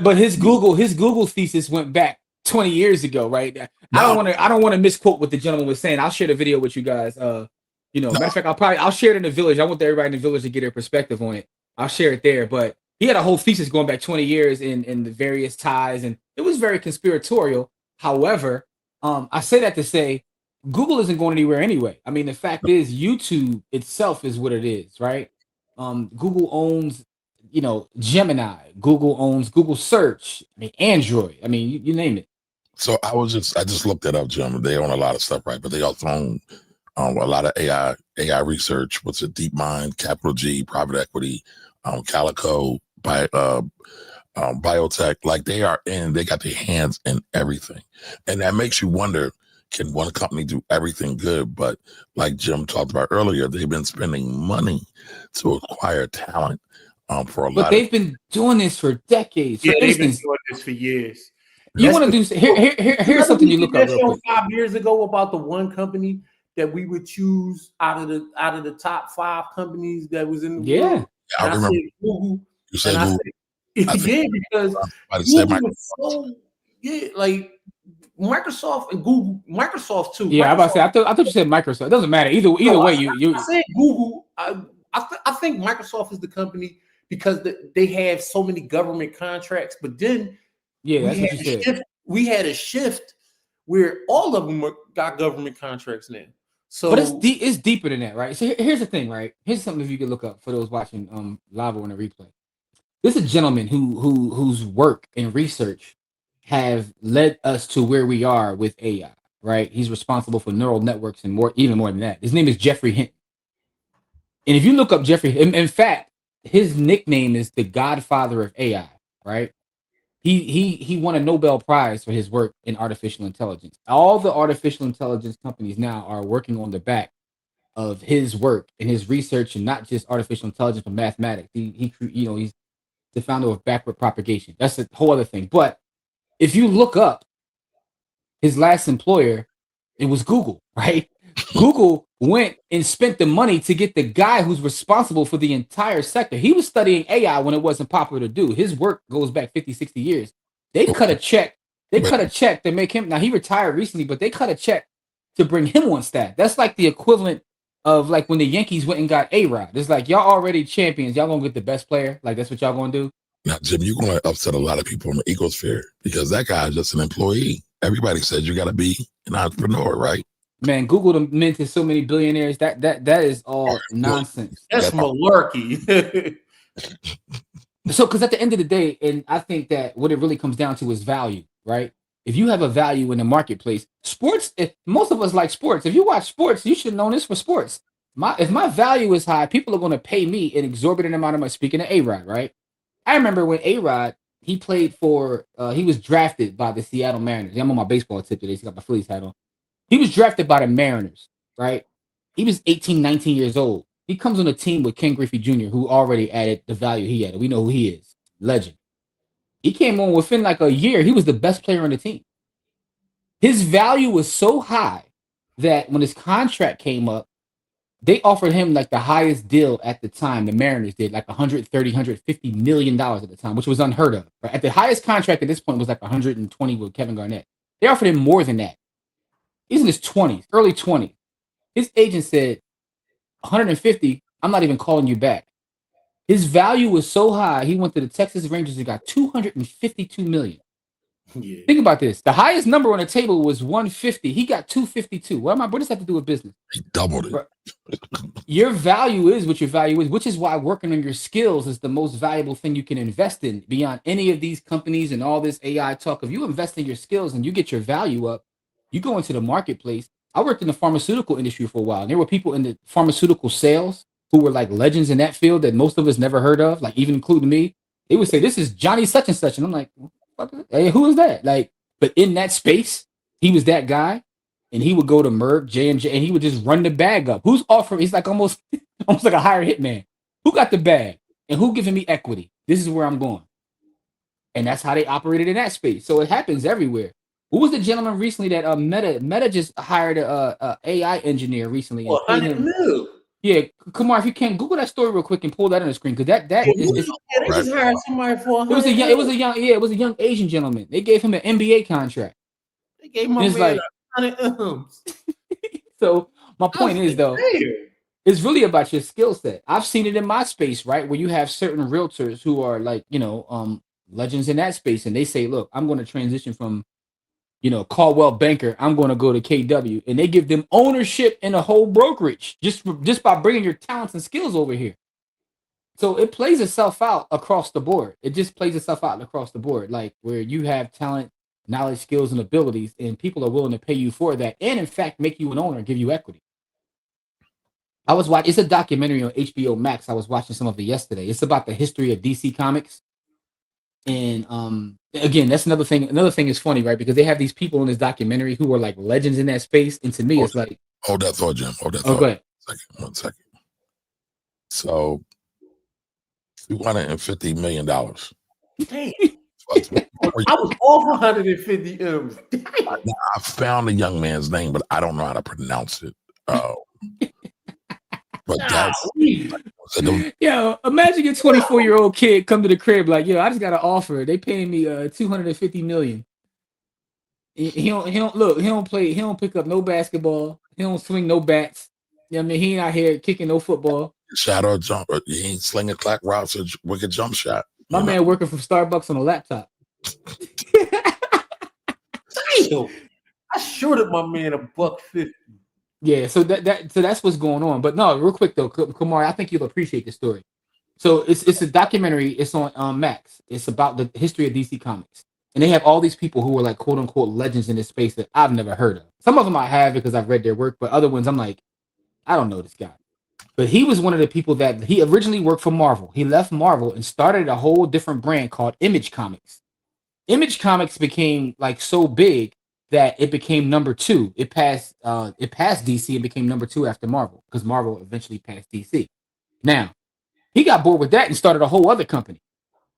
But his Google thesis went back 20 years ago, right? No. I don't want to misquote what the gentleman was saying. I'll share the video with you guys. Matter of fact, I'll share it in the village. I want everybody in the village to get their perspective on it. I'll share it there. But he had a whole thesis going back 20 years in the various ties, and it was very conspiratorial. However, I say that to say Google isn't going anywhere anyway. I mean, the fact is, YouTube itself is what it is, right? Google owns, Gemini. Google owns Google Search. I mean, Android. I mean, you name it. So I just looked it up, Jim. They own a lot of stuff, right? But they also own a lot of AI research. What's it? DeepMind, Capital G, private equity, Calico, biotech. Like they got their hands in everything, and that makes you wonder: can one company do everything good? But like Jim talked about earlier, they've been spending money to acquire talent for a lot. But they've been doing this for decades. Yeah, they've been doing this for years. You want to do here's something you look up real quick. 5 years ago about the one company that we would choose out of the top 5 companies that was in the world. I remember Google. You said Google. Because Google was like Microsoft and Google, Microsoft too. Yeah, Microsoft. I about to say. I thought you said Microsoft. It doesn't matter either way. You. I said Google. I think Microsoft is the company because they have so many government contracts. But then, that's what you said. We had a shift where all of them got government contracts now. So, but it's deeper than that, right? So here's the thing, right? Here's something if you could look up for those watching live or on the replay. This is a gentleman whose work and research have led us to where we are with AI, right? He's responsible for neural networks and even more than that. His name is Jeffrey Hinton. And if you look up Jeffrey, in fact, his nickname is the Godfather of AI, right? He won a Nobel Prize for his work in artificial intelligence. All the artificial intelligence companies now are working on the back of his work and his research, and not just artificial intelligence but mathematics. He's the founder of backward propagation. That's a whole other thing. But if you look up his last employer, it was Google, right? Google went and spent the money to get the guy who's responsible for the entire sector. He was studying AI when it wasn't popular to do. His work goes back 50, 60 years. They cut a check. They cut a check to make him. Now, he retired recently, but they cut a check to bring him on staff. That's like the equivalent of like when the Yankees went and got A-Rod. It's like, y'all already champions. Y'all gonna get the best player. Like, that's what y'all gonna do. Now, Jim, you're going to upset a lot of people in the ecosphere because that guy is just an employee. Everybody says you got to be an entrepreneur, right? Man, Google them minted so many billionaires. That is all nonsense. That's malarkey. So, because at the end of the day, and I think that what it really comes down to is value, right? If you have a value in the marketplace, sports, most of us like sports. If you watch sports, you should know this for sports. If my value is high, people are going to pay me an exorbitant amount of money. Speaking of A-Rod, right? I remember when A-Rod, he played for, he was drafted by the Seattle Mariners. I'm on my baseball tip today. He's got my Phillies hat on. He was drafted by the Mariners, right? He was 18, 19 years old. He comes on a team with Ken Griffey Jr., who already added the value he added. We know who he is. Legend. He came on within like a year. He was the best player on the team. His value was so high that when his contract came up, they offered him like the highest deal at the time. The Mariners did like $150 million at the time, which was unheard of. Right? At the highest contract at this point was like 120 with Kevin Garnett. They offered him more than that. He's in his 20s, early 20s. His agent said, 150, I'm not even calling you back. His value was so high, he went to the Texas Rangers and got $252 million. Yeah. Think about this. The highest number on the table was 150. He got 252. What does that have to do with business? He doubled it. Your value is what your value is, which is why working on your skills is the most valuable thing you can invest in beyond any of these companies and all this AI talk. If you invest in your skills and you get your value up, you go into the marketplace. I worked in the pharmaceutical industry for a while. And there were people in the pharmaceutical sales who were like legends in that field that most of us never heard of, like even including me. They would say, this is Johnny such and such. And I'm like, hey, who is that? Like, but in that space, he was that guy. And he would go to Merck, J&J, and he would just run the bag up. Who's offering? He's like almost like a hired hitman. Who got the bag? And who giving me equity? This is where I'm going. And that's how they operated in that space. So it happens everywhere. Who was the gentleman recently that Meta just hired a AI engineer recently? Well, yeah, Kumar, if you can Google that story real quick and pull that on the screen, because they just hired somebody for it was a young Asian gentleman. They gave him an MBA contract. They gave him like so my point is though, it's really about your skill set. I've seen it in my space, right, where you have certain realtors who are like, legends in that space, and they say, look, I'm going to transition from Caldwell Banker, I'm going to go to KW, and they give them ownership in a whole brokerage just by bringing your talents and skills over here. So it plays itself out across the board. It just plays itself out across the board, like where you have talent, knowledge, skills, and abilities, and people are willing to pay you for that, and in fact make you an owner and give you equity. I was watching. It's a documentary on HBO Max. I was watching some of it yesterday. It's about the history of DC Comics. And again, that's another thing. Another thing is funny, right? Because they have these people in this documentary who are like legends in that space. And to me, it's like, hold that thought, Jim. Hold that thought. Go ahead. One second. So $250 million. Damn. I was off 150 M's. I found the young man's name, but I don't know how to pronounce it. But that's yo, imagine your 24-year-old kid come to the crib like, yo, I just got an offer. They paying me $250 million. He don't pick up no basketball. He don't swing no bats. You know what I mean? He ain't out here kicking no football. Shadow jumper. He ain't slinging clock routes or wicked jump shot. My man working from Starbucks on a laptop. Damn. I shorted my man $150. Yeah, so that's what's going on. But no, real quick though, Kumar, I think you'll appreciate this story. So it's a documentary. It's on Max. It's about the history of DC Comics, and they have all these people who are like quote unquote legends in this space that I've never heard of. Some of them I have because I've read their work, but other ones I'm like, I don't know this guy. But he was one of the people that he originally worked for Marvel. He left Marvel and started a whole different brand called Image Comics. Image Comics became like so big that it became number two. It passed DC and became number two after Marvel because Marvel eventually passed DC. Now he got bored with that and started a whole other company.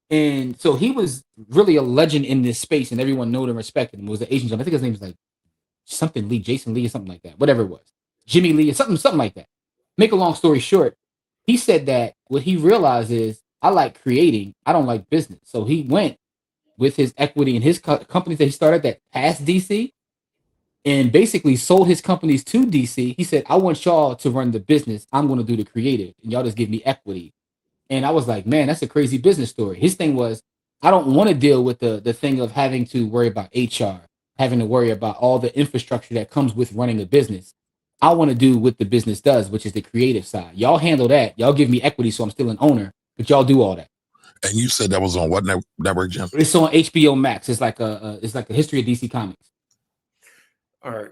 And so he was really a legend in this space, and everyone knew and respected him. It was the Asian gentleman. I think his name was like something Lee, Jason Lee, or something like that. Whatever it was, Jimmy Lee, or something like that. Make a long story short, he said that what he realized is I like creating, I don't like business. So he went with his equity in his companies that he started that passed DC, and basically sold his companies to DC. He said, I want y'all to run the business. I'm going to do the creative, and y'all just give me equity. And I was like, man, that's a crazy business story. His thing was, I don't want to deal with the thing of having to worry about HR, having to worry about all the infrastructure that comes with running a business. I want to do what the business does, which is the creative side. Y'all handle that. Y'all give me equity, so I'm still an owner, but y'all do all that. And you said that was on what network, Jim? It's on HBO Max. It's like a history of DC Comics. All right,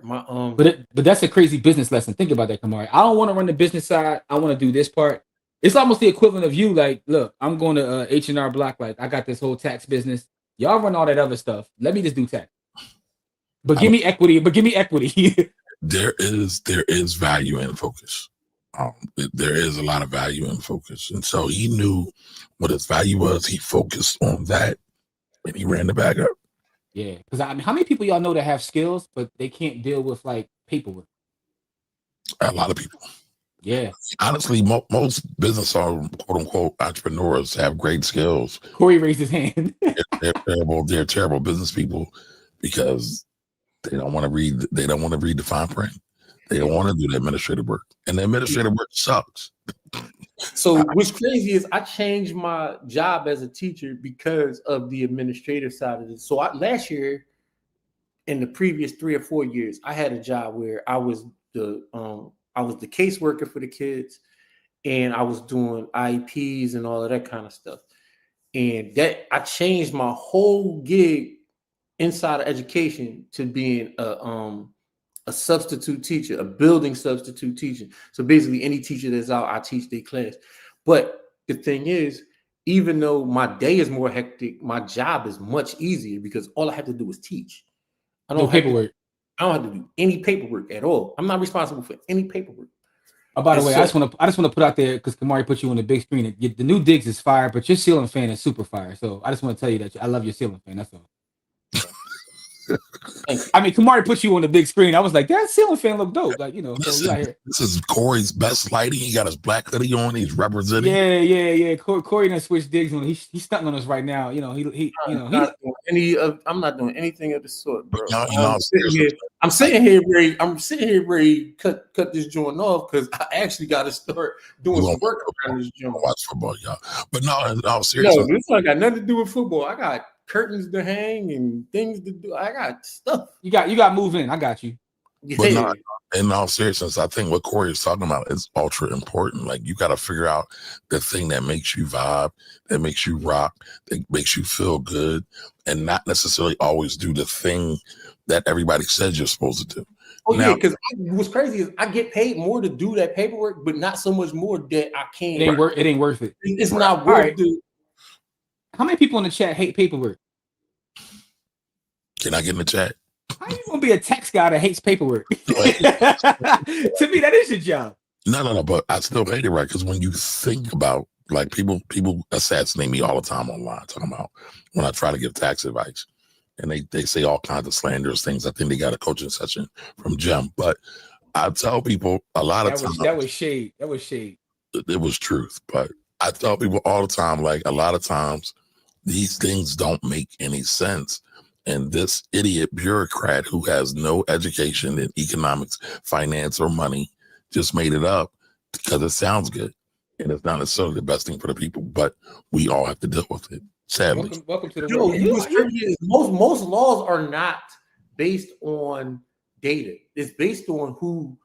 but that's a crazy business lesson. Think about that, Kamari. I don't want to run the business side. I want to do this part. It's almost the equivalent of you, like, look, I'm going to H&R Block. Like, I got this whole tax business. Y'all run all that other stuff. Let me just do tax. But give me equity. There is value in focus. There is a lot of value in focus. And so he knew what his value was. He focused on that, and he ran the bag up. Yeah. Because, I mean, how many people y'all know that have skills, but they can't deal with, like, paperwork? A lot of people. Yeah. Honestly, most business or quote unquote entrepreneurs have great skills. Corey raised his hand. they're terrible. They're terrible business people because they don't want to read. They don't want to read the fine print. They don't want to do the administrative work, and the administrative work sucks. So what's crazy is I changed my job as a teacher because of the administrative side of it. So last year, in the previous 3 or 4 years, I had a job where I was the caseworker for the kids, and I was doing IEPs and all of that kind of stuff. And that I changed my whole gig inside of education to being a substitute teacher, a building substitute teacher. So basically, any teacher that's out, I teach their class. But the thing is, even though my day is more hectic, my job is much easier because all I have to do is teach. I don't have to do any paperwork at all. I'm not responsible for any paperwork. Oh, by the way, I just want to put out there because Kamari put you on the big screen. The new digs is fire, but your ceiling fan is super fire. So I just want to tell you that I love your ceiling fan. That's all. I mean, Kamari put you on the big screen. I was like, that ceiling fan look dope. Like, This is Corey's best lighting. He got his black hoodie on. He's representing. Yeah. Corey done switched digs on. He's stunting on us right now. I'm not doing anything of the sort, bro. I'm sitting here ready to cut this joint off because I actually got to start doing some work around this joint. Watch football, y'all. But no, in all seriousness, this one got nothing to do with football. I got curtains to hang and things to do. I got stuff. You got to move in. I got you. But no, in all seriousness, I think what Corey is talking about is ultra important. Like, you got to figure out the thing that makes you vibe, that makes you rock, that makes you feel good, and not necessarily always do the thing that everybody says you're supposed to do. Oh, now, yeah, because what's crazy is I get paid more to do that paperwork, but not so much more that I can't. It ain't worth it. It's not worth it. How many people in the chat hate paperwork? Can I get in the chat? How you gonna be a tax guy that hates paperwork? To me, that is your job. No, but I still hate it, right? Because when you think about, like, people assassinate me all the time online, talking about when I try to give tax advice, and they say all kinds of slanderous things. I think they got a coaching session from Jim, but I tell people a lot of times that was shade. That was shade. It was truth, but I tell people all the time, like, a lot of times these things don't make any sense. And this idiot bureaucrat who has no education in economics, finance, or money just made it up because it sounds good. And it's not necessarily the best thing for the people, but we all have to deal with it, sadly. Welcome to the world. Most laws are not based on data. It's based on who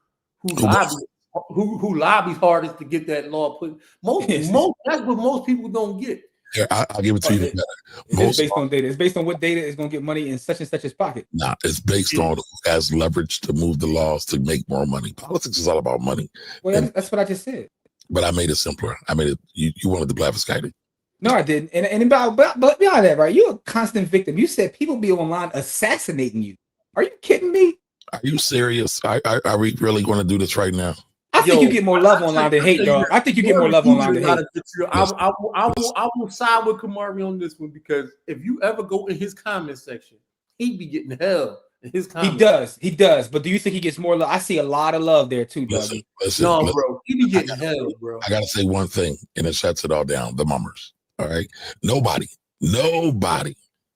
lobbies hardest to get that law put. That's what most people don't get. Here, I'll give it to you better. It's based on data. It's based on what data is going to get money in such and such's pocket. Nah, it's based on who has leverage to move the laws to make more money. Politics is all about money. Well, that's what I just said. But I made it simpler. I made it. You wanted the blatherskite. No, I didn't. And but beyond that, right? You're a constant victim. You said people be online assassinating you. Are you kidding me? Are you serious? Are we really going to do this right now? I think you get more love online than hate, dog. I think you get more love online than hate. I will side with Kamari on this one, because if you ever go in his comment section, he'd be getting hell in his comments. He does. But do you think he gets more love? I see a lot of love there too, dog. Listen, bro. He be getting hell, bro. I gotta say one thing, and it shuts it all down. The mummers. All right. Nobody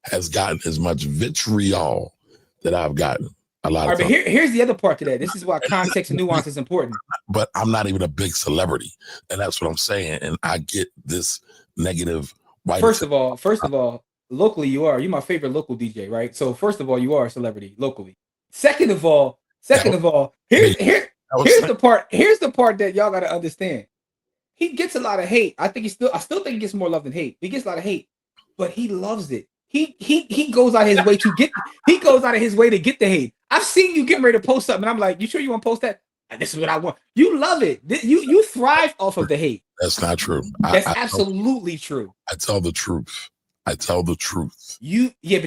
has gotten as much vitriol that I've gotten. A lot of times. But here's the other part to that. This is why context and nuance is important. But I'm not even a big celebrity, and that's what I'm saying. And I get this negative. First of all, locally you are. You're my favorite local DJ, right? So first of all, you are a celebrity locally. Second of all, here's the part. Here's the part that y'all got to understand. He gets a lot of hate. I still think he gets more love than hate. He gets a lot of hate, but he loves it. He goes out of his way to get. He goes out of his way to get the hate. I've seen you getting ready to post something, and I'm like, "You sure you want to post that? This is what I want." You love it. You thrive off of the hate. That's not true. That's absolutely true. I tell the truth. But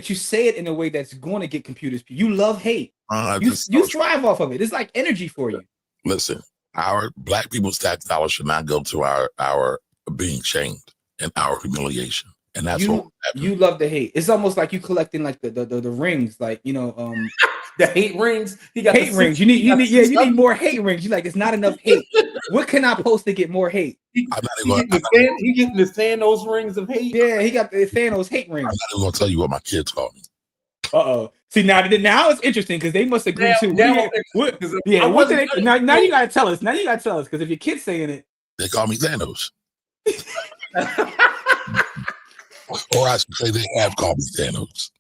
you say it in a way that's going to get computers. You love hate. You thrive off of it. It's like energy for you. Listen, our Black people's tax dollars should not go to our being shamed and our humiliation. And that's what you love the hate. It's almost like you collecting like the rings, like the hate rings. He got hate rings. You need more hate rings. You like, it's not enough hate. What can I post to get more hate? He getting the Thanos rings of hate. Yeah, he got the Thanos hate rings. I'm not even gonna tell you what my kids call me. See, now it's interesting because they must agree too. Now you gotta tell us. Because if your kid's saying it, they call me Thanos. Or I should say they have called me Thanos.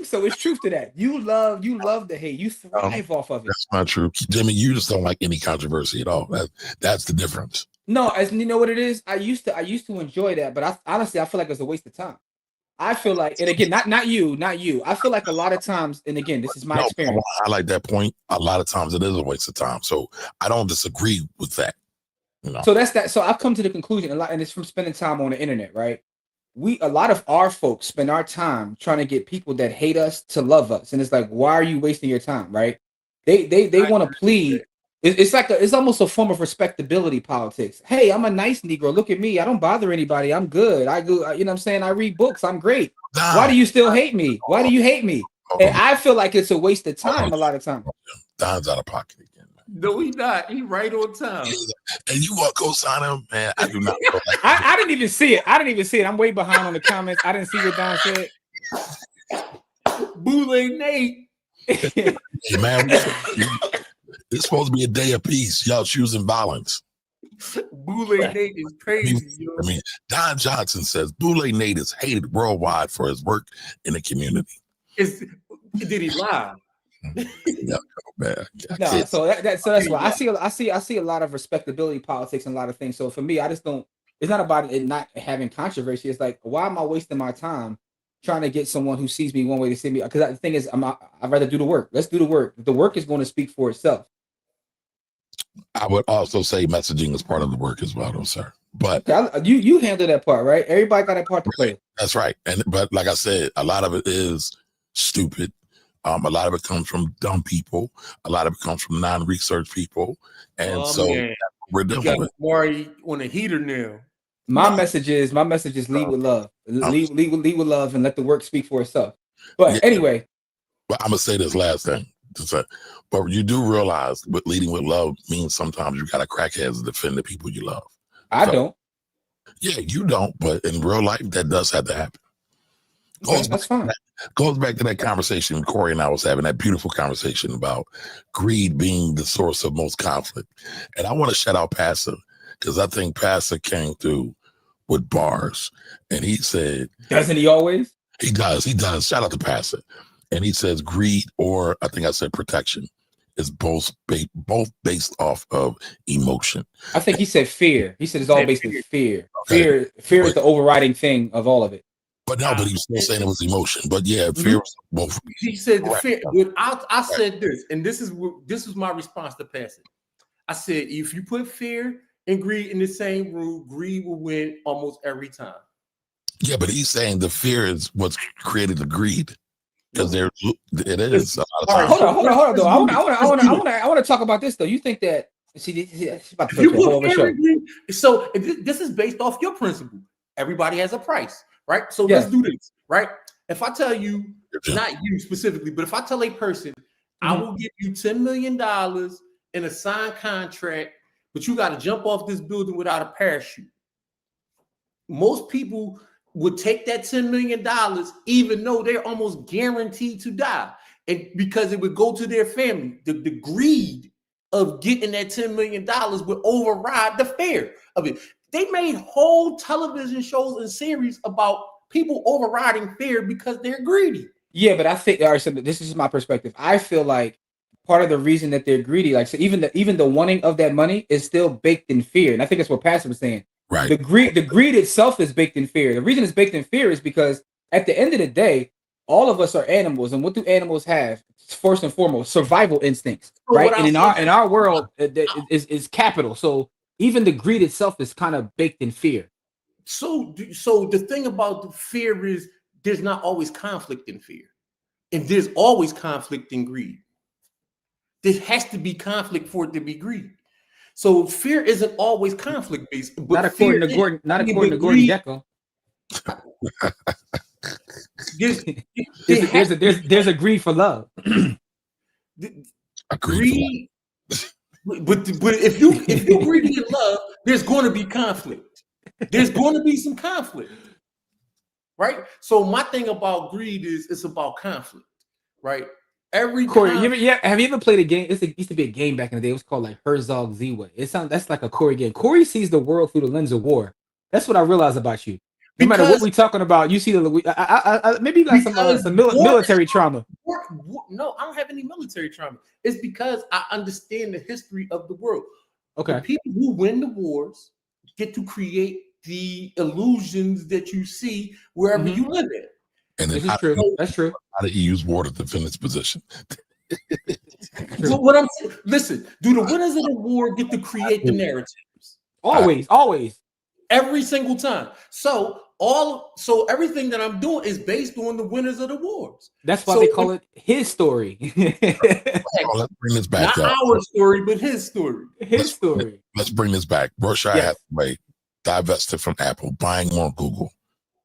So it's truth to that. You love the hate. You thrive off of it. That's not true, Jimmy. You just don't like any controversy at all. That's the difference. No, as you know what it is. I used to enjoy that, but honestly I feel like it's a waste of time. I feel like, and again, not you. I feel like a lot of times, and again, this is my experience. I like that point. A lot of times it is a waste of time. So I don't disagree with that. So that's that. So I've come to the conclusion a lot, and it's from spending time on the internet, right? A lot of our folks spend our time trying to get people that hate us to love us, and it's like, why are you wasting your time, right? They want to plead. It's almost a form of respectability politics. Hey, I'm a nice Negro. Look at me. I don't bother anybody. I'm good. I go. You know what I'm saying? I read books. I'm great. Why do you still hate me? Why do you hate me? And I feel like it's a waste of time a lot of times. Don's out of pocket again. No, he's not. He's right on time. And you want to co-sign him, man? I do not. I didn't even see it. I'm way behind on the comments. I didn't see what Don said. Boule Nate. Hey, man, it's supposed to be a day of peace. Y'all choosing violence. Boule Nate is crazy. I mean, Don Johnson says Boule Nate is hated worldwide for his work in the community. Did he lie? No, man. No, so that's why I see a lot of respectability politics and a lot of things. So for me, I just don't. It's not about it not having controversy. It's like, why am I wasting my time trying to get someone who sees me one way to see me? Because the thing is, I'd rather do the work. Let's do the work. The work is going to speak for itself. I would also say messaging is part of the work as well, though, sir. But you handle that part, right? Everybody got a part to play. That's right. But like I said, a lot of it is stupid. A lot of it comes from dumb people. A lot of it comes from non-research people, and we're dealing with. Maury on a heater now. My message is lead with love. Lead with love, and let the work speak for itself. But anyway, but I'm gonna say this last thing. But you do realize what leading with love means. Sometimes you got to crackheads to defend the people you love. I don't. Yeah, you don't. But in real life, that does have to happen. That's fine. Goes back to that conversation Corey and I was having, that beautiful conversation about greed being the source of most conflict. And I want to shout out Pastor, because I think Pastor came through with bars. And he said... Doesn't he always? He does. Shout out to Pastor. And he says greed, or I think I said protection, is both based off of emotion. I think he said fear. He said it's all based on fear. Okay. Fear is the overriding thing of all of it. But no, but he was still saying it was emotion. But yeah, fear was both. He said the fear. But I said this, and this was my response to passing. I said, if you put fear and greed in the same room, greed will win almost every time. Yeah, but he's saying the fear is what's created the greed. Because it is. Hold on, though. I want to talk about this though. You think that? She's about to put a show. So this is based off your principle. Everybody has a price, right? So let's do this, right? If I tell you, not you specifically, but if I tell a person, I will give you $10 million in a signed contract, but you got to jump off this building without a parachute. Most people would take that $10 million, even though they're almost guaranteed to die. And because it would go to their family. The greed of getting that $10 million would override the fear of it. They made whole television shows and series about people overriding fear because they're greedy. Yeah, but I think, all right, so this is my perspective. I feel like part of the reason that they're greedy, like so even the wanting of that money is still baked in fear. And I think that's what Pastor was saying. Right. The greed itself is baked in fear. The reason it's baked in fear is because at the end of the day, all of us are animals, and what do animals have? First and foremost, survival instincts, right? And in our world, is capital. So even the greed itself is kind of baked in fear. So the thing about the fear is there's not always conflict in fear, and there's always conflict in greed. There has to be conflict for it to be greed. So fear isn't always conflict based. Not according to Gordon. Not according to Gordon Gekko. There's a greed for love. Greed, but if you greedy in love, there's going to be conflict. There's going to be some conflict, right? So my thing about greed is it's about conflict, right? Corey, have you ever played a game? It used to be a game back in the day. It was called like Herzog Z-Way. That's like a Corey game. Corey sees the world through the lens of war. That's what I realize about you. No matter what we're talking about, you see maybe like some military trauma. No, I don't have any military trauma. It's because I understand the history of the world. Okay, the people who win the wars get to create the illusions that you see wherever you live in. And this is true. That's true. How did he use war to defend his position? So what I'm saying, listen, do the winners of the war get to create the narratives? Always. Every single time. So everything that I'm doing is based on the winners of the wars. That's why they call it his story. Let's bring this back. Not our story, but his story. Let's bring this back. Berkshire Hathaway divested from Apple, buying more Google.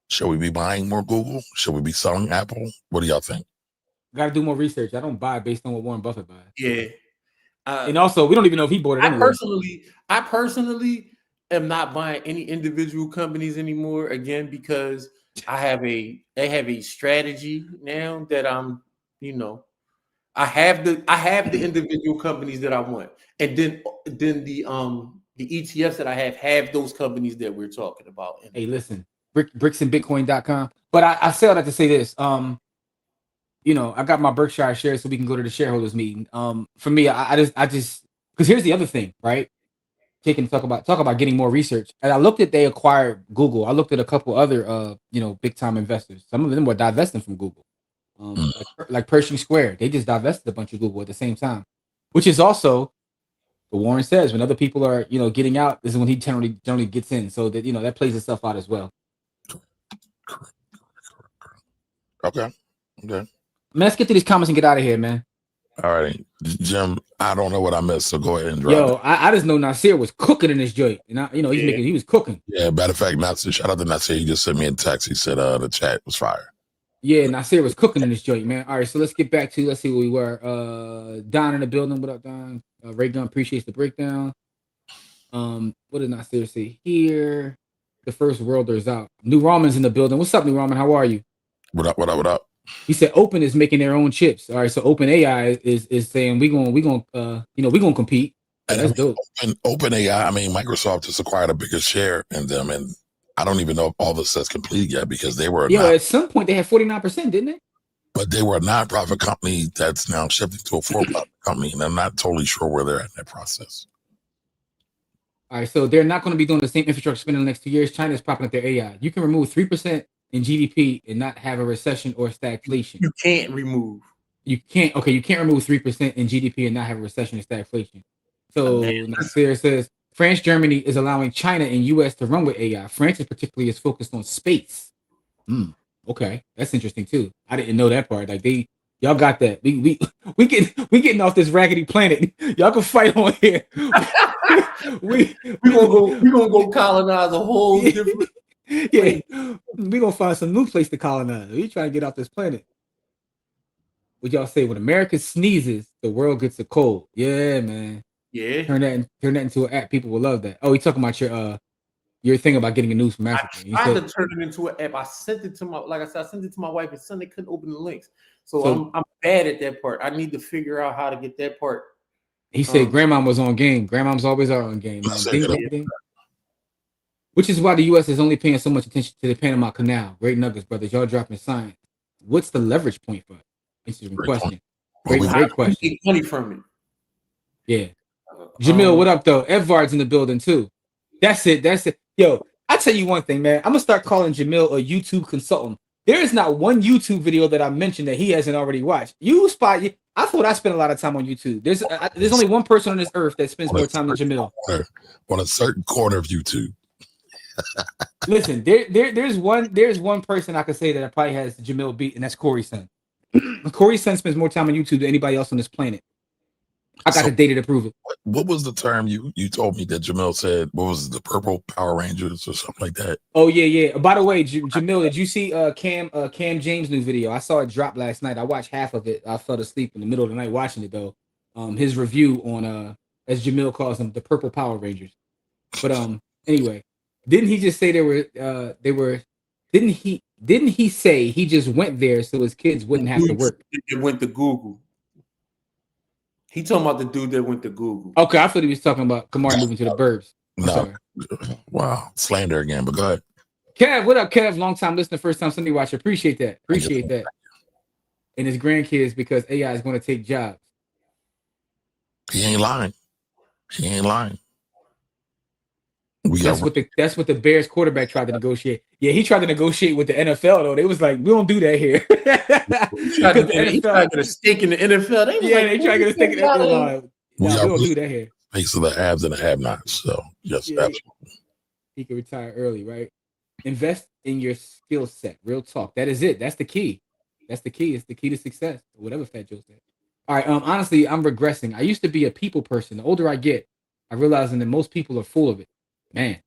Should we be buying more Google? Should we be selling Apple? What do y'all think? Got to do more research. I don't buy based on what Warren Buffett buys. Yeah. And also, we don't even know if he bought it anyway. I personally am not buying any individual companies anymore, again, because I have a strategy now that I have the individual companies that I want. And then the ETFs that I have those companies that we're talking about. Hey, listen. bricksandbitcoin.com. But I say all that to say this. I got my Berkshire shares so we can go to the shareholders meeting. For me, I just because here's the other thing, right? Talk about getting more research. And I looked at they acquired Google. I looked at a couple other big time investors. Some of them were divesting from Google. Like Pershing Square, they just divested a bunch of Google at the same time, which is also what Warren says. When other people are getting out, this is when he generally gets in. So that that plays itself out as well. Okay. Man, let's get to these comments and get out of here, man. All right, Jim. I don't know what I missed, so go ahead and drop it. I just know Nasir was cooking in this joint, and he was cooking. Yeah, matter of fact, Nasir, shout out to Nasir. He just sent me a text. He said the chat was fire. Yeah, Nasir was cooking in this joint, man. All right, so let's get back to let's see where we were. Don in the building. What up, Don? Ray Gun appreciates the breakdown. What did Nasir say here? The first worlders out. New Raman's in the building. What's up, New Raman? How are you? What up? He said Open is making their own chips. All right, so Open AI is saying we gonna compete. And that's dope. Open AI. I mean, Microsoft just acquired a bigger share in them, and I don't even know if all this is complete yet because they were. Yeah, at some point they had 49%, didn't they? But they were a nonprofit company that's now shifting to a for-profit company, and I'm not totally sure where they're at in that process. All right, so they're not going to be doing the same infrastructure spending in the next 2 years. China's propping up their AI. You can remove 3% in GDP and not have a recession or stagflation. You can't remove. You can't remove 3% in GDP and not have a recession or stagflation. So Nasir says France, Germany is allowing China and US to run with AI. France is particularly is focused on space. Okay, that's interesting too. I didn't know that part. Like y'all got that. We getting off this raggedy planet. Y'all can fight on here. we gonna go colonize a whole different. Yeah, we gonna find some new place to colonize. We trying to get off this planet. What y'all say? When America sneezes, the world gets a cold. Yeah, man. Yeah. Turn that into an app. People will love that. Oh, you talking about your thing about getting a news from Africa. I tried to turn it into an app. I sent it to my wife, and Sunday couldn't open the links. So I'm bad at that part. I need to figure out how to get that part. He said grandma was on game. Grandmoms always are on game, man. Ding. Which is why the U.S. is only paying so much attention to the Panama Canal. Great nuggets, brothers. Y'all dropping science. What's the leverage point for it? Interesting question. Great question. Get money from it. Yeah. Jamil, what up, though? Edvard's in the building, too. That's it. Yo, I tell you one thing, man. I'm going to start calling Jamil a YouTube consultant. There is not one YouTube video that I mentioned that he hasn't already watched. I thought I spent a lot of time on YouTube. There's only one person on this earth that spends more time than Jamil. On a certain corner of YouTube. Listen, there's one person I could say that probably has Jamil beat, and that's Corey's son. Corey's son spends more time on YouTube than anybody else on this planet. I got the data to prove it. What was the term you told me that Jamil said? What was it, the Purple Power Rangers or something like that? Oh yeah. By the way, Jamil, did you see Cam James' new video? I saw it drop last night. I watched half of it. I fell asleep in the middle of the night watching it though. His review on as Jamil calls them, the Purple Power Rangers. But anyway, didn't he just say didn't he say he just went there so his kids wouldn't have to work? It went to Google. He talking about the dude that went to Google. Okay, I thought he was talking about Kamar moving to the burbs. No. Wow. Slander again, but go ahead. Kev, what up, Kev? Long time listener, first time Sunday watcher. Appreciate that. And his grandkids, because AI is going to take jobs. He ain't lying. That's what the Bears quarterback tried to negotiate. Yeah, he tried to negotiate with the NFL though. They was like, we don't do that here. He tried to get a stake in the NFL. They tried to get a stake in the NFL. We don't do that here. Face of the haves and the have-nots. So yes, absolutely. He can retire early, right? Invest in your skill set. Real talk. That is it. That's the key. It's the key to success. Whatever Fat Joe said. All right. Honestly, I'm regressing. I used to be a people person. The older I get, I realize that most people are full of it. Man,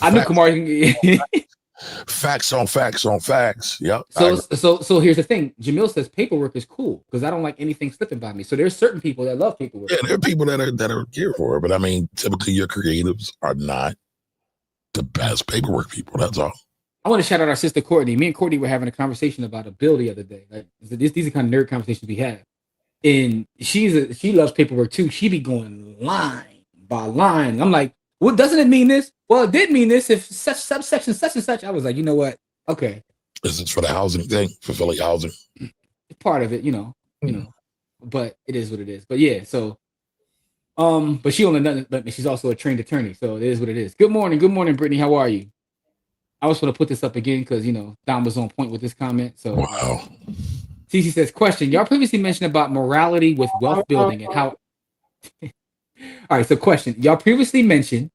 I knew Kamar. Facts on facts. Yep. So here's the thing. Jamil says paperwork is cool because I don't like anything slipping by me. So there's certain people that love paperwork. Yeah, there are people that are here for it, but I mean, typically your creatives are not the best paperwork people. That's all. I want to shout out our sister Courtney. Me and Courtney were having a conversation about a bill the other day. Like these are kind of nerd conversations we have, and she loves paperwork too. She be going line by line. I'm like, well, doesn't it mean this? Well, it did mean this if such subsection such and such. I was like, you know what? Okay. Is this for the housing thing? Fulfilling housing? Part of it, you know. But it is what it is. But yeah, so but she only doesn't, but she's also a trained attorney, so it is what it is. Good morning, Brittany. How are you? I was going to put this up again because Don was on point with this comment. So wow. Cece says, question. Y'all previously mentioned about morality with wealth building and how all right, so question. Y'all previously mentioned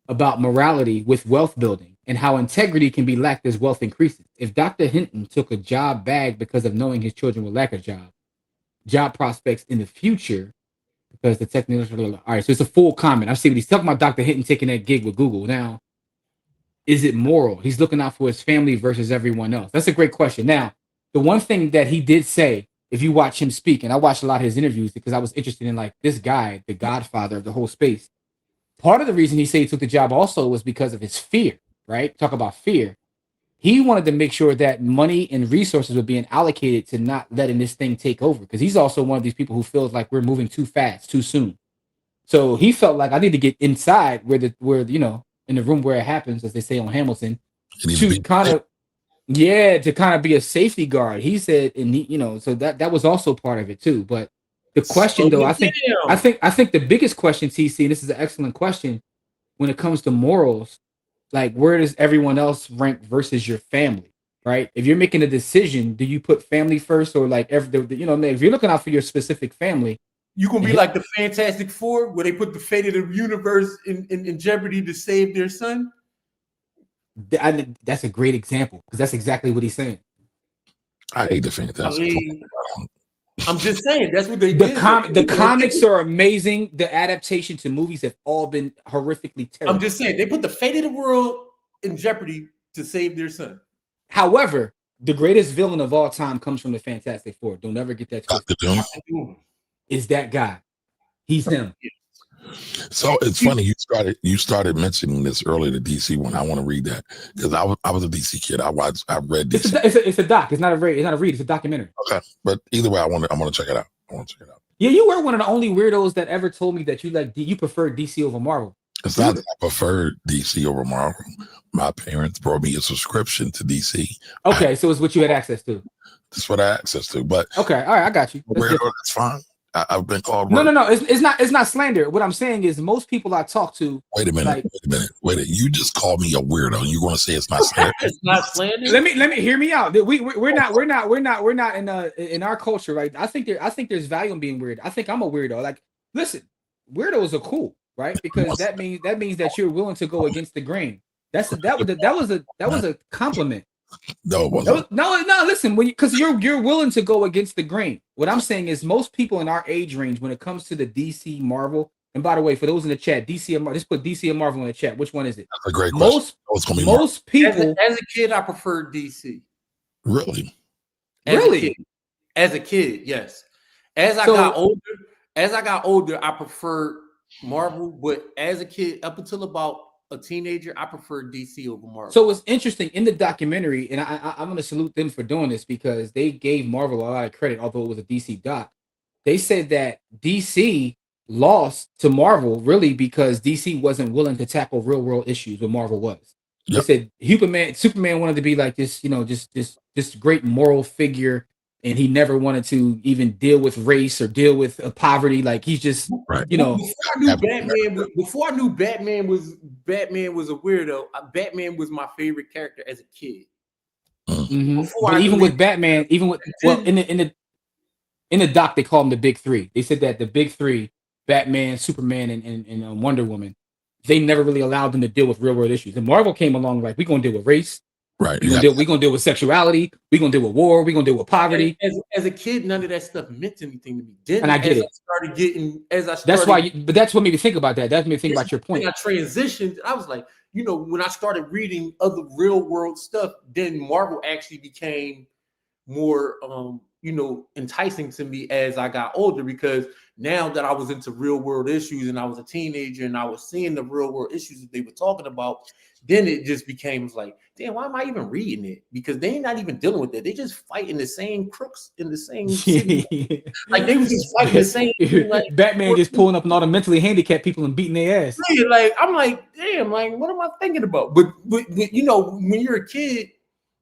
about morality with wealth building and how integrity can be lacked as wealth increases. If Dr. Hinton took a job bag because of knowing his children will lack a job prospects in the future, because the technical... All right, so it's a full comment. I see what he's talking about, Dr. Hinton taking that gig with Google. Now, is it moral? He's looking out for his family versus everyone else. That's a great question. Now, the one thing that he did say, if you watch him speak, and I watched a lot of his interviews because I was interested in like this guy, the godfather of the whole space. Part of the reason he said he took the job also was because of his fear, right? Talk about fear. He wanted to make sure that money and resources were being allocated to not letting this thing take over, because he's also one of these people who feels like we're moving too fast, too soon. So he felt like I need to get inside where in the room where it happens, as they say on Hamilton, to kind of Yeah, to kind of be a safety guard. He said, and he, so that was also part of it too. But the question, So though, damn. I think the biggest question, TC, and this is an excellent question, when it comes to morals, like where does everyone else rank versus your family, right? If you're making a decision, do you put family first, or like if you're looking out for your specific family, You gonna be like the Fantastic Four, where they put the fate of the universe in jeopardy to save their son? that's a great example because that's exactly what he's saying. I hate the Fantastic Four. I'm just saying that's what they The did. The comics are amazing. The adaptation to movies have all been horrifically terrible. I'm just saying they put the fate of the world in jeopardy to save their son. However, the greatest villain of all time comes from the Fantastic Four. Don't ever get that twisted. Dr. Doom is that guy. He's him. So it's funny you started mentioning this earlier, the DC one. I want to read that because I was a DC kid. I read DC. It's a doc. It's not a read. It's a documentary. Okay, but either way, I want to check it out. Yeah, you were one of the only weirdos that ever told me that you prefer DC over Marvel. It's not that I prefer DC over Marvel. My parents brought me a subscription to DC. Okay, so it's what you had access to. That's what I had access to. But okay, all right, I got you. That's fine. I've been called. No. It's not slander. What I'm saying is most people I talk to. Wait a minute. You just called me a weirdo. You want to say it's not slander? It's not slander. Let me hear me out. We're not in our culture, right? I think there's value in being weird. I think I'm a weirdo. Like, listen, weirdos are cool, right? Because that means that you're willing to go against the grain. That was a compliment. No, it wasn't. No. Listen, because you're willing to go against the grain. What I'm saying is, most people in our age range, when it comes to the DC Marvel, and by the way, for those in the chat, DC and just put DC and Marvel in the chat. Which one is it? That's a great question. Most people. As a kid, I preferred DC. Really? As a kid, yes. As I got older, I preferred Marvel. But as a kid, up until about a teenager, I preferred DC over Marvel. So it's interesting in the documentary, and I'm going to salute them for doing this because they gave Marvel a lot of credit, although it was a DC doc. They said that DC lost to Marvel really because DC wasn't willing to tackle real world issues what Marvel was. Yep. They said Superman wanted to be like this, this great moral figure, and he never wanted to even deal with race or deal with poverty. Like he's just, right. Before I knew Batman was a weirdo. Batman was my favorite character as a kid. Mm-hmm. But even with Batman, in the doc, they call them the big three. They said that the big three, Batman, Superman, and Wonder Woman, they never really allowed them to deal with real world issues. And Marvel came along like, we're gonna deal with race. Right. We're gonna deal with sexuality. We're gonna deal with war. We're gonna deal with poverty. As a kid, none of that stuff meant anything to me. Then, and I get it. That's why. But that's what made me think about that. That made me think about your point. When I transitioned, I was like, when I started reading other real world stuff, then Marvel actually became more, enticing to me as I got older, because now that I was into real world issues and I was a teenager and I was seeing the real world issues that they were talking about, then it just became like, damn, why am I even reading it? Because they're not even dealing with it. They just fighting the same crooks in the same city. Like they was just fighting the same thing. Like Batman just pulling up on all the mentally handicapped people and beating their ass. Like I'm like, damn, like what am I thinking about? But when you're a kid,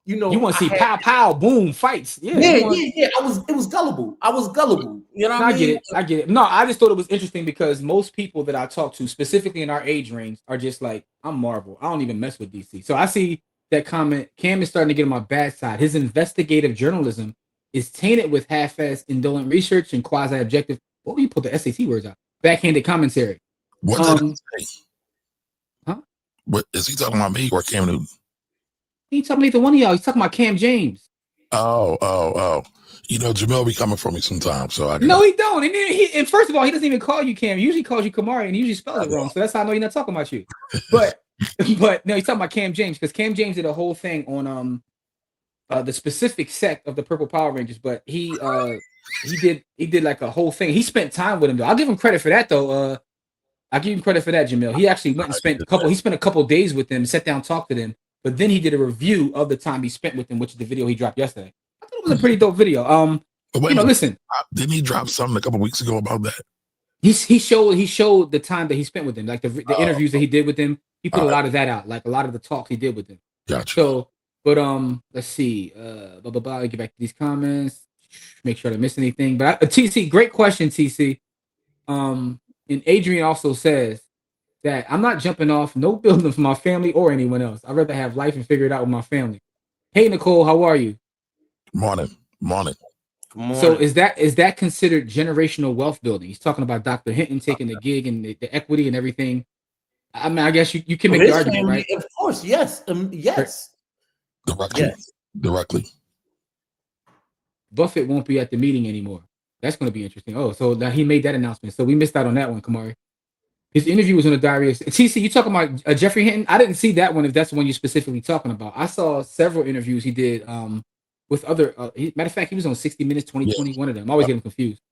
you want to see pow pow boom fights. Yeah. It was gullible. I was gullible. You know what I mean? I get it. No, I just thought it was interesting because most people that I talk to, specifically in our age range, are just like, I'm Marvel. I don't even mess with DC. So I see that comment. Cam is starting to get on my bad side. His investigative journalism is tainted with half-assed, indolent research and quasi-objective. What do you put the SAT words out? Backhanded commentary. What did he say? Huh? What is he talking about? Me or Cam Newton? He ain't talking about either one of y'all. He's talking about Cam James. Oh. Jamel be coming for me sometimes. So No, he don't. And first of all, he doesn't even call you Cam. He usually calls you Kamari, and he usually spells it wrong. So that's how I know he's not talking about you. But no, he's talking about Cam James, because Cam James did a whole thing on the specific sect of the Purple Power Rangers. But he did like a whole thing. He spent time with him though. I'll give him credit for that though. I'll give him credit for that, Jamil. He actually went and spent a couple days with them, sat down, talked to them. But then he did a review of the time he spent with them, which is the video he dropped yesterday. I thought it was a pretty dope video. Listen. Didn't he drop something a couple weeks ago about that? He showed the time that he spent with them, like the interviews that he did with them. He put a lot of that out, like a lot of the talks he did with them. Gotcha. So But let's see. Blah blah blah. I'll get back to these comments. Make sure I don't miss anything. But TC, great question, TC. And Adrian also says that I'm not jumping off no building for my family or anyone else. I'd rather have life and figure it out with my family. Hey Nicole, how are you? Morning. Good morning. So is that considered generational wealth building? He's talking about Dr. Hinton taking the gig and the equity and everything. I mean, I guess you can make the argument, right? Of course, yes. Yes. Directly. Buffett won't be at the meeting anymore. That's going to be interesting. Oh, so now he made that announcement. So we missed out on that one, Kamari. His interview was on the diary. TC, you talking about Jeffrey Hinton? I didn't see that one. If that's the one you're specifically talking about, I saw several interviews he did with other. Matter of fact, he was on 60 Minutes 2020. One of them. I'm always getting confused.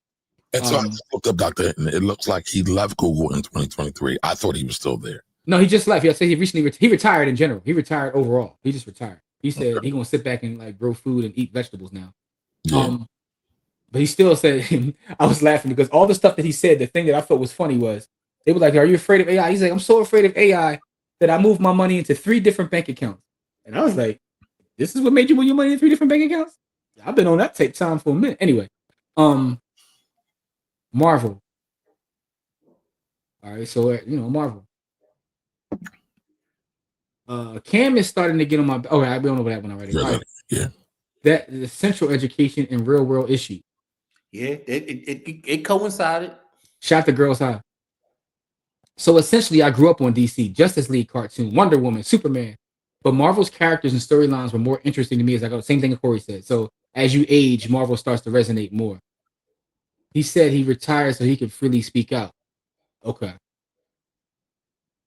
And so I just looked up Dr. Hinton. It looks like he left Google in 2023. I thought he was still there. No, he just left. Yeah, I said he recently he retired in general. He retired overall. He just retired. He said he's gonna sit back and like grow food and eat vegetables now. Yeah. But he still said, I was laughing because all the stuff that he said, the thing that I thought was funny was they were like, "Are you afraid of AI?" He's like, "I'm so afraid of AI that I moved my money into 3 different bank accounts." And I was like, "This is what made you move your money in 3 different bank accounts?" I've been on that tape time for a minute. Anyway, Marvel. All right, so Marvel. Cam is starting to get on my. Oh, we don't know that one already. Right. Yeah. That the central education and real world issue. Yeah, it coincided. Shot the girls high. So essentially, I grew up on DC, Justice League cartoon, Wonder Woman, Superman. But Marvel's characters and storylines were more interesting to me as I go. Same thing Corey said. So as you age, Marvel starts to resonate more. He said he retired so he could freely speak out. Okay.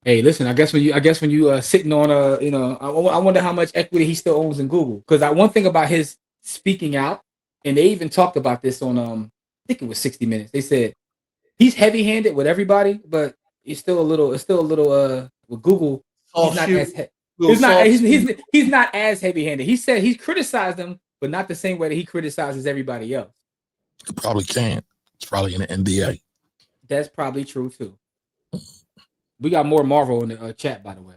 Hey, listen. I guess when you sitting on I wonder how much equity he still owns in Google. Because one thing about his speaking out, and they even talked about this on I think it was 60 Minutes. They said he's heavy-handed with everybody, but it's still a little with Google. He's not as heavy-handed. He said he's criticized them, but not the same way that he criticizes everybody else. You probably can't. It's probably in an NDA. That's probably true too. We got more Marvel in the chat, by the way.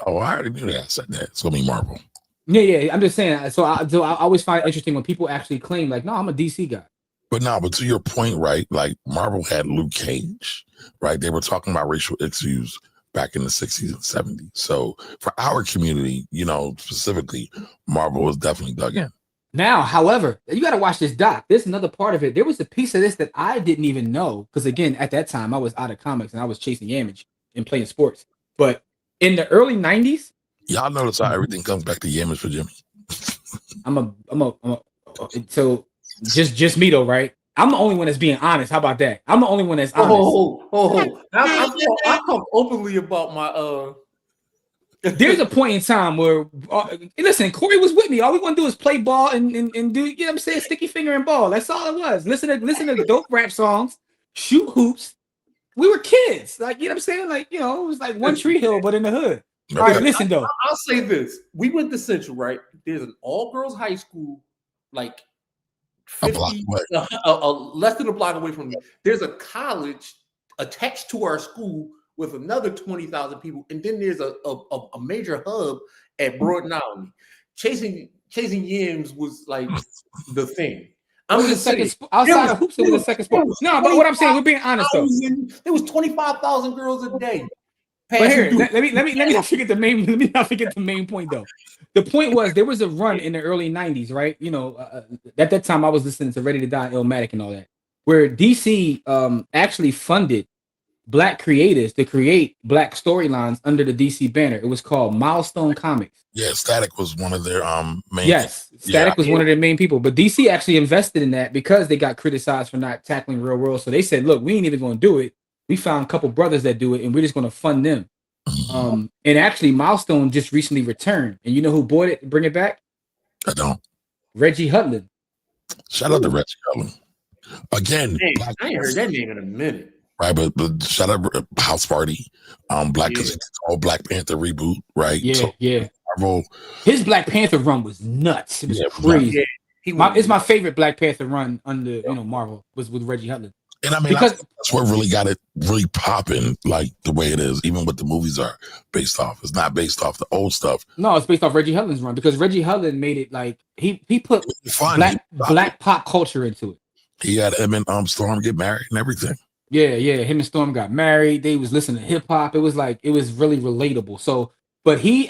Oh, I already knew that. I said that. It's gonna be Marvel. Yeah. I'm just saying. So I always find it interesting when people actually claim, like, no, I'm a DC guy. But to your point, right? Like Marvel had Luke Cage, right? They were talking about racial issues back in the 60s and 70s. So for our community, specifically, Marvel was definitely dug in. Now, however, you got to watch this doc. There's another part of it. There was a piece of this that I didn't even know. Because again, at that time, I was out of comics and I was chasing Yamage and playing sports. But in the early 90s. Y'all notice how everything comes back to Yamage for Jimmy? So just me though, right? I'm the only one that's being honest. How about that? I'm the only one that's honest. I come openly about my There's a point in time where listen, Corey was with me. All we want to do is play ball and do, you know what I'm saying, sticky finger and ball. That's all it was. Listen to dope rap songs, shoot hoops. We were kids. Like, you know what I'm saying? Like, it was like One Tree Hill, but in the hood. All right, listen though. I'll say this. We went to Central, right? There's an all-girls high school, like 50, less than a block away from me. There's a college attached to our school with another 20,000 people, and then there's a major hub at Broad Island. Chasing yams was like the thing. I'm just saying, outside of hoops, it was the second sport. No, but what I'm saying, we're being honest though. There was 25,000 girls a day. But here, let me not forget the main. Let me not forget the main point though. The point was there was a run in the early 90s, right? At that time I was listening to Ready to Die, Illmatic, and all that, where DC actually funded Black creators to create Black storylines under the DC banner. It was called Milestone Comics. Yeah, Static was one of their main. Yes, Static was one of their main people. But DC actually invested in that because they got criticized for not tackling real world. So they said, "Look, we ain't even going to do it. We found a couple brothers that do it, and we're just going to fund them." And actually, Milestone just recently returned. And you know who bought it, bring it back? I don't. Reggie Hudlin. Shout out to Reggie Hudlin. Again, I ain't heard that name in a minute. Right, but shout out House Party, Black, because it's all Black Panther reboot, right? Yeah. Marvel. His Black Panther run was nuts. It was crazy. It's my favorite Black Panther run under Marvel was with Reggie Hudlin. And I mean, because that's what really got it really popping, like the way it is, even what the movies are based off. It's not based off the old stuff. no, it's based off Reggie Hellen's run because Reggie Hellen made it like he put Fun. black pop culture into it. He had him and Storm get married and everything. Yeah. Him and Storm got married. They was listening to hip hop. It was really relatable. So, but he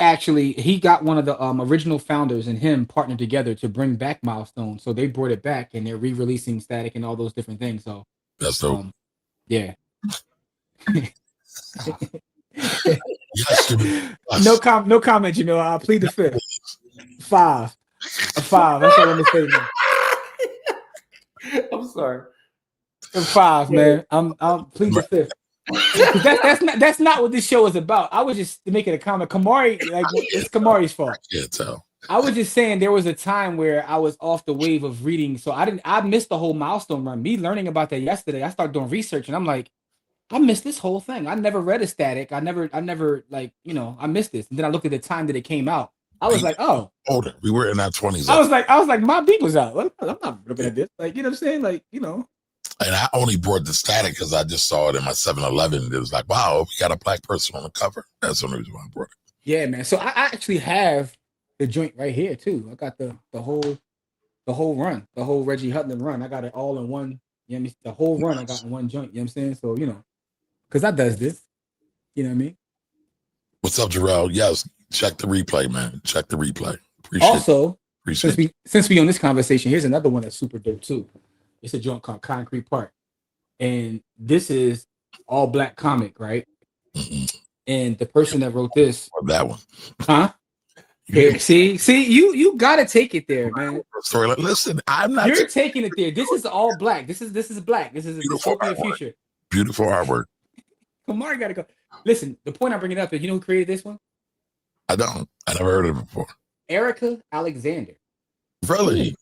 got one of the original founders and him partnered together to bring back Milestone. So they brought it back and they're re-releasing Static and all those different things. So that's dope. Yeah. Yes. No comment. You know, I'll plead the fifth. 5. A 5. That's what I'm gonna say. I'm sorry. A 5, man. I'll plead the fifth. That's not what this show is about. I was just making a comment. Kamari, like it's Kamari's fault. I can't tell. I was just saying there was a time where I was off the wave of reading, so I missed the whole Milestone run. Me learning about that yesterday, I started doing research, and I'm like, I missed this whole thing. I never read a Static. I never like, you know, I missed this. And then I looked at the time that it came out. I was like, oh, older. We were in our 20s. I was like, my beat was out. I'm not looking at this. Like, you know what I'm saying? Like, you know. And I only brought the Static because I just saw it in my 7-Eleven. It was like, wow, we got a black person on the cover. That's the only reason why I brought it. Yeah, man. So I actually have the joint right here too. I got the whole run, the whole Reggie Hutton run. I got it all in one. You know what I mean? The whole run I got in one joint. You know what I'm saying? So, you know, because I does this. You know what I mean? What's up, Jarrell? Yes, check the replay, man. Check the replay. Since we on this conversation, here's another one that's super dope too. It's a joint called Concrete Park. And this is all black comic, right? Mm-hmm. And the person that wrote this. Or that one. Huh? Here, see, you gotta take it there, man. Sorry, listen, I'm not. You're taking it there. This is all black. This is black. This is a dystopian future. Beautiful artwork. Kamari gotta go. Listen, the point I'm bringing up is, you know who created this one? I never heard of it before. Erica Alexander. Really?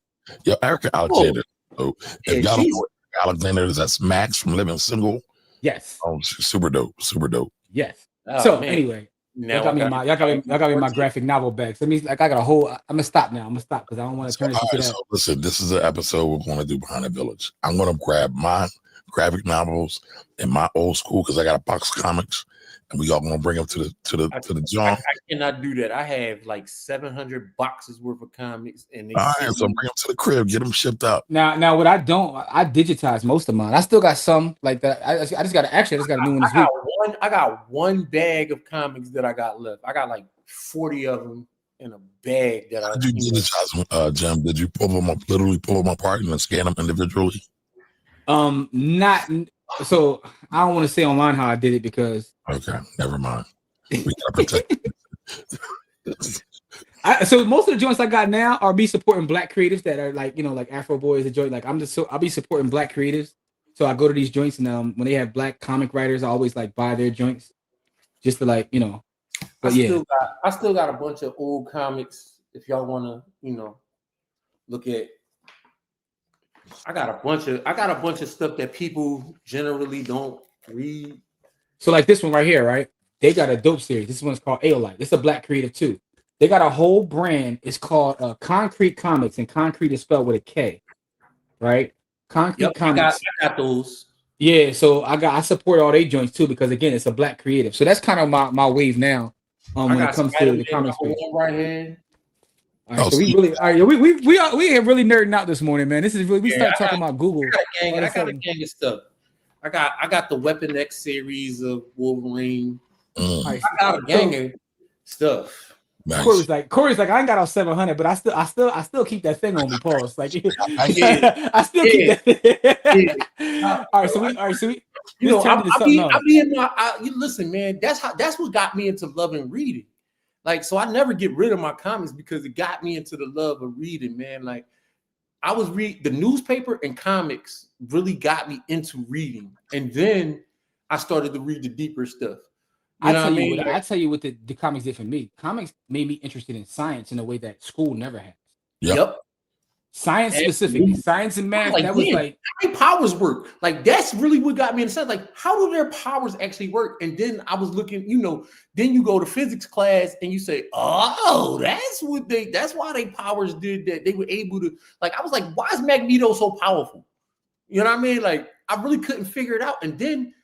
Yeah, Erica Alexander. So if y'all don't know Alexander, that's Max from Living Single. Yes. Oh, super dope. Super dope. Yes. Oh, so man. Anyway. Now y'all got me in my graphic novel bag. So that means like I got a whole. I'm gonna stop now. I'm gonna stop because I don't want to turn this into that. So listen, this is an episode we're going to do Behind the Village. I'm going to grab my graphic novels and my old school because I got a box of comics, and we all going to bring them to the joint. I cannot do that. I have like 700 boxes worth of comics, and all right, so bring them to the crib, get them shipped out. Now what I digitized most of mine. I still got some like that. I just got a new one this week. I got one bag of comics that I got left. I got like 40 of them in a bag that How did you digitize them, Jim? Did you literally pull them apart and then scan them individually? Not so. I don't want to say online how I did it because. Okay, never mind. We gotta protect. So most of the joints I got now are me supporting black creatives that are like, you know, like Afro Boy is a joint. Like I'll be supporting black creatives. So I go to these joints and when they have black comic writers, I always like buy their joints just to like, you know. But I still got a bunch of old comics. If y'all want to, you know, look at. I got a bunch of stuff that people generally don't read. So like this one right here, right? They got a dope series. This one's called Aolite. This is a black creative too. They got a whole brand. It's called Concrete Comics, and concrete is spelled with a K, right? Concrete Comics. I got those. Yeah, so I support all their joints too because again, it's a black creative. So that's kind of my wave now. When it comes to the comics space. Right here. All right, so we have really nerding out this morning, man. This is really start talking about Google. I got a gang of stuff. I got the Weapon X series of Wolverine. I got a gang of stuff. Nice. Corey's like, I ain't got all 700, but I still keep that thing on me. Pause. Like, I still keep that. All right, so we. You know, listen, man. That's what got me into loving reading. Like, so I never get rid of my comics because it got me into the love of reading, man. Like, I was the newspaper and comics really got me into reading, and then I started to read the deeper stuff. I tell you what the comics did for me. Comics made me interested in science in a way that school never has. Yep. Science specifically, science and math. That was like how powers work. Like that's really what got me in the sense. Like, how do their powers actually work? And then I was looking, you know, then you go to physics class and you say, oh, that's why they powers did that. They were able to, like, I was like, why is Magneto so powerful? You know what I mean? Like, I really couldn't figure it out. And then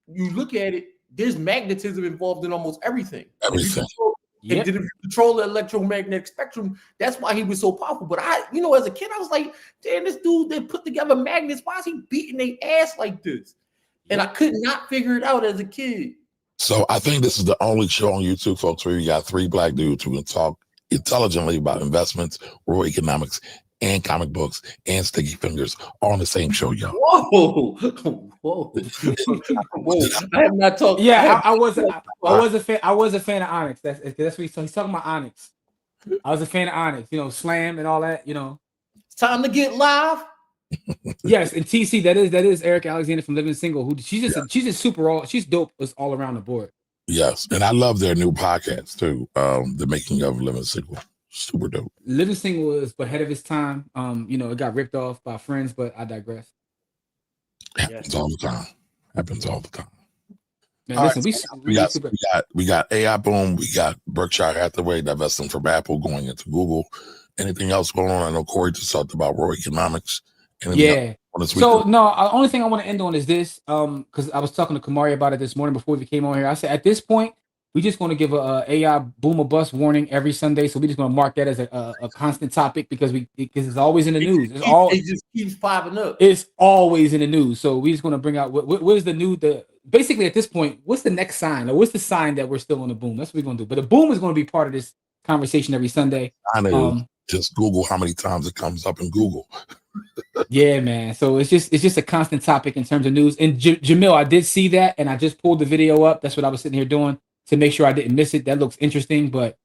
you look at it, there's magnetism involved in almost everything. Everything. And if you control the electromagnetic spectrum, that's why he was so powerful. But as a kid, I was like, damn, this dude that put together magnets, why is he beating their ass like this? And I could not figure it out as a kid. So I think this is the only show on YouTube, folks, where you got 3 black dudes who can talk intelligently about investments, world economics, and comic books, and sticky fingers, all on the same show, y'all. Whoa. I have not talked. Yeah, I was a fan of Onyx. That's what he's talking about. Onyx. I was a fan of Onyx. Slam and all that. It's time to get live. Yes, and TC, that is Eric Alexander from Living Single. Who she's just super she's dope. It's all around the board. Yes, and I love their new podcast too. The Making of Living Single, super dope. Living Single is ahead of its time. It got ripped off by friends, but I digress. Happens all the time. Man, all listen, right, we got AI boom. We got Berkshire Hathaway divesting from Apple, going into Google. Anything else going on? I know Corey just talked about world economics. Yeah. So no, the only thing I want to end on is this, because I was talking to Kamari about it this morning before we came on here. I said at this point, we just going to give a AI boom or bust warning every Sunday. So we just going to mark that as a constant topic because it's always in the news. It just keeps popping up. It's always in the news. So we just going to bring out what is the new basically at this point, what's the next sign or what's the sign that we're still on the boom? That's what we're going to do. But the boom is going to be part of this conversation every Sunday. I know. Just Google how many times it comes up in Google. Yeah, man. So it's just a constant topic in terms of news. And Jamil, I did see that, and I just pulled the video up. That's what I was sitting here doing to make sure I didn't miss it. That looks interesting, but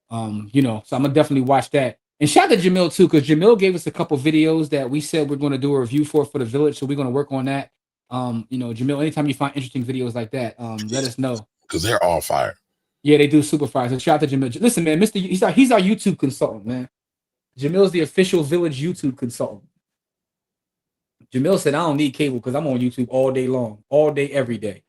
so I'm gonna definitely watch that. And shout out to Jamil too, because Jamil gave us a couple videos that we said we're going to do a review for the village. So we're going to work on that. Jamil, anytime you find interesting videos like that, let us know because they're all fire. Yeah, they do super fire. So shout out to Jamil. Listen, man, he's our YouTube consultant, man. Jamil's the official village YouTube consultant. Jamil said, I don't need cable because I'm on YouTube all day long, all day, every day.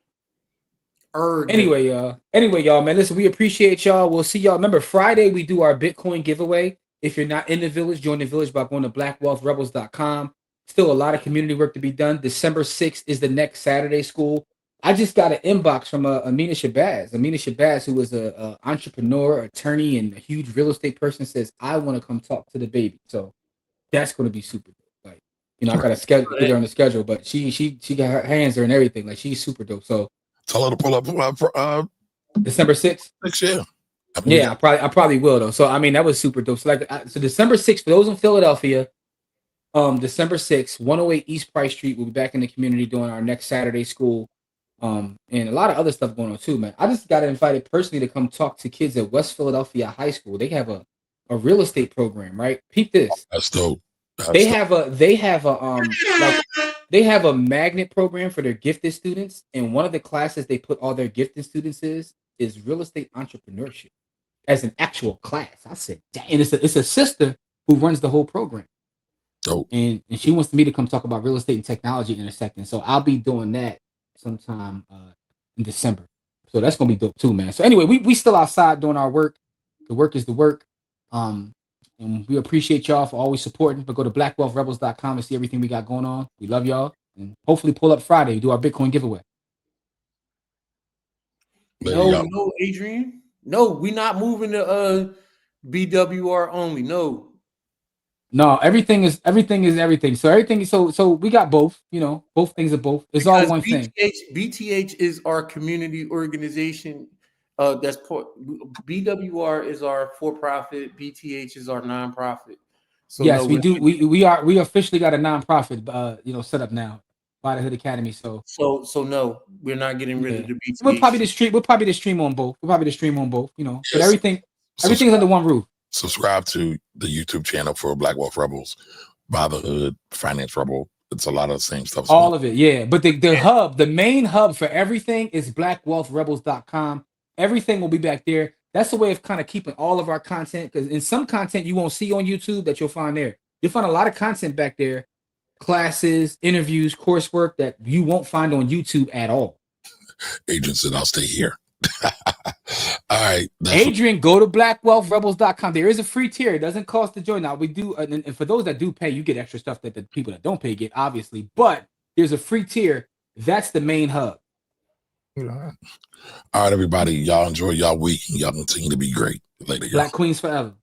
Anyway, y'all, man, listen, we appreciate y'all. We'll see y'all. Remember, Friday, we do our Bitcoin giveaway. If you're not in the village, join the village by going to blackwealthrebels.com. Still a lot of community work to be done. December 6th is the next Saturday school. I just got an inbox from Amina Shabazz, who is an entrepreneur, attorney, and a huge real estate person, says, I want to come talk to the baby. So that's going to be super dope. Like, I got to get her on the schedule, but she got her hands there and everything. Like, she's super dope. So tell her to pull up December 6th. Yeah, I probably will though. So I mean, that was super dope. So so December 6th for those in Philadelphia, December 6th, 108 East Price Street. We'll be back in the community doing our next Saturday school. And a lot of other stuff going on too, man. I just got invited personally to come talk to kids at West Philadelphia High School. They have a real estate program, right? Peep this. That's dope. They have a magnet program for their gifted students, and one of the classes they put all their gifted students is real estate entrepreneurship as an actual class. I said, dang, and it's a sister who runs the whole program. Dope. And she wants me to come talk about real estate and technology in a second. So I'll be doing that sometime in December. So that's gonna be dope too, man. So anyway, we still outside doing our work. The work is the work. And we appreciate y'all for always supporting. But go to blackwealthrebels.com and see everything we got going on. We love y'all. And hopefully pull up Friday, do our Bitcoin giveaway. No, Adrian. No, we're not moving to BWR only. No, everything is everything. So everything. So we got both. Both things are both. It's because all one thing. BTH is our community organization. That's BWR is our for-profit. BTH is our nonprofit. So yes, we do. We officially got a nonprofit. Set up now by the Hood Academy. So no, we're not getting rid of the BTH. We'll probably the stream on both. Yes. But everything's under one roof. Subscribe to the YouTube channel for Black Wealth Rebels, by the Hood, Finance Rebel. It's a lot of the same stuff. All of it, yeah. But the main hub for everything is blackwealthrebels.com. Everything will be back there. That's the way of kind of keeping all of our content, because in some content you won't see on YouTube that you'll find there. You'll find a lot of content back there, classes, interviews, coursework that you won't find on YouTube at all. Adrian said, I'll stay here. All right. Adrian, go to blackwealthrebels.com. There is a free tier. It doesn't cost to join. Now we do, and for those that do pay, you get extra stuff that the people that don't pay get, obviously. But there's a free tier. That's the main hub. All right, everybody. Y'all enjoy y'all week and y'all continue to be great. Later, y'all. Black Queens forever.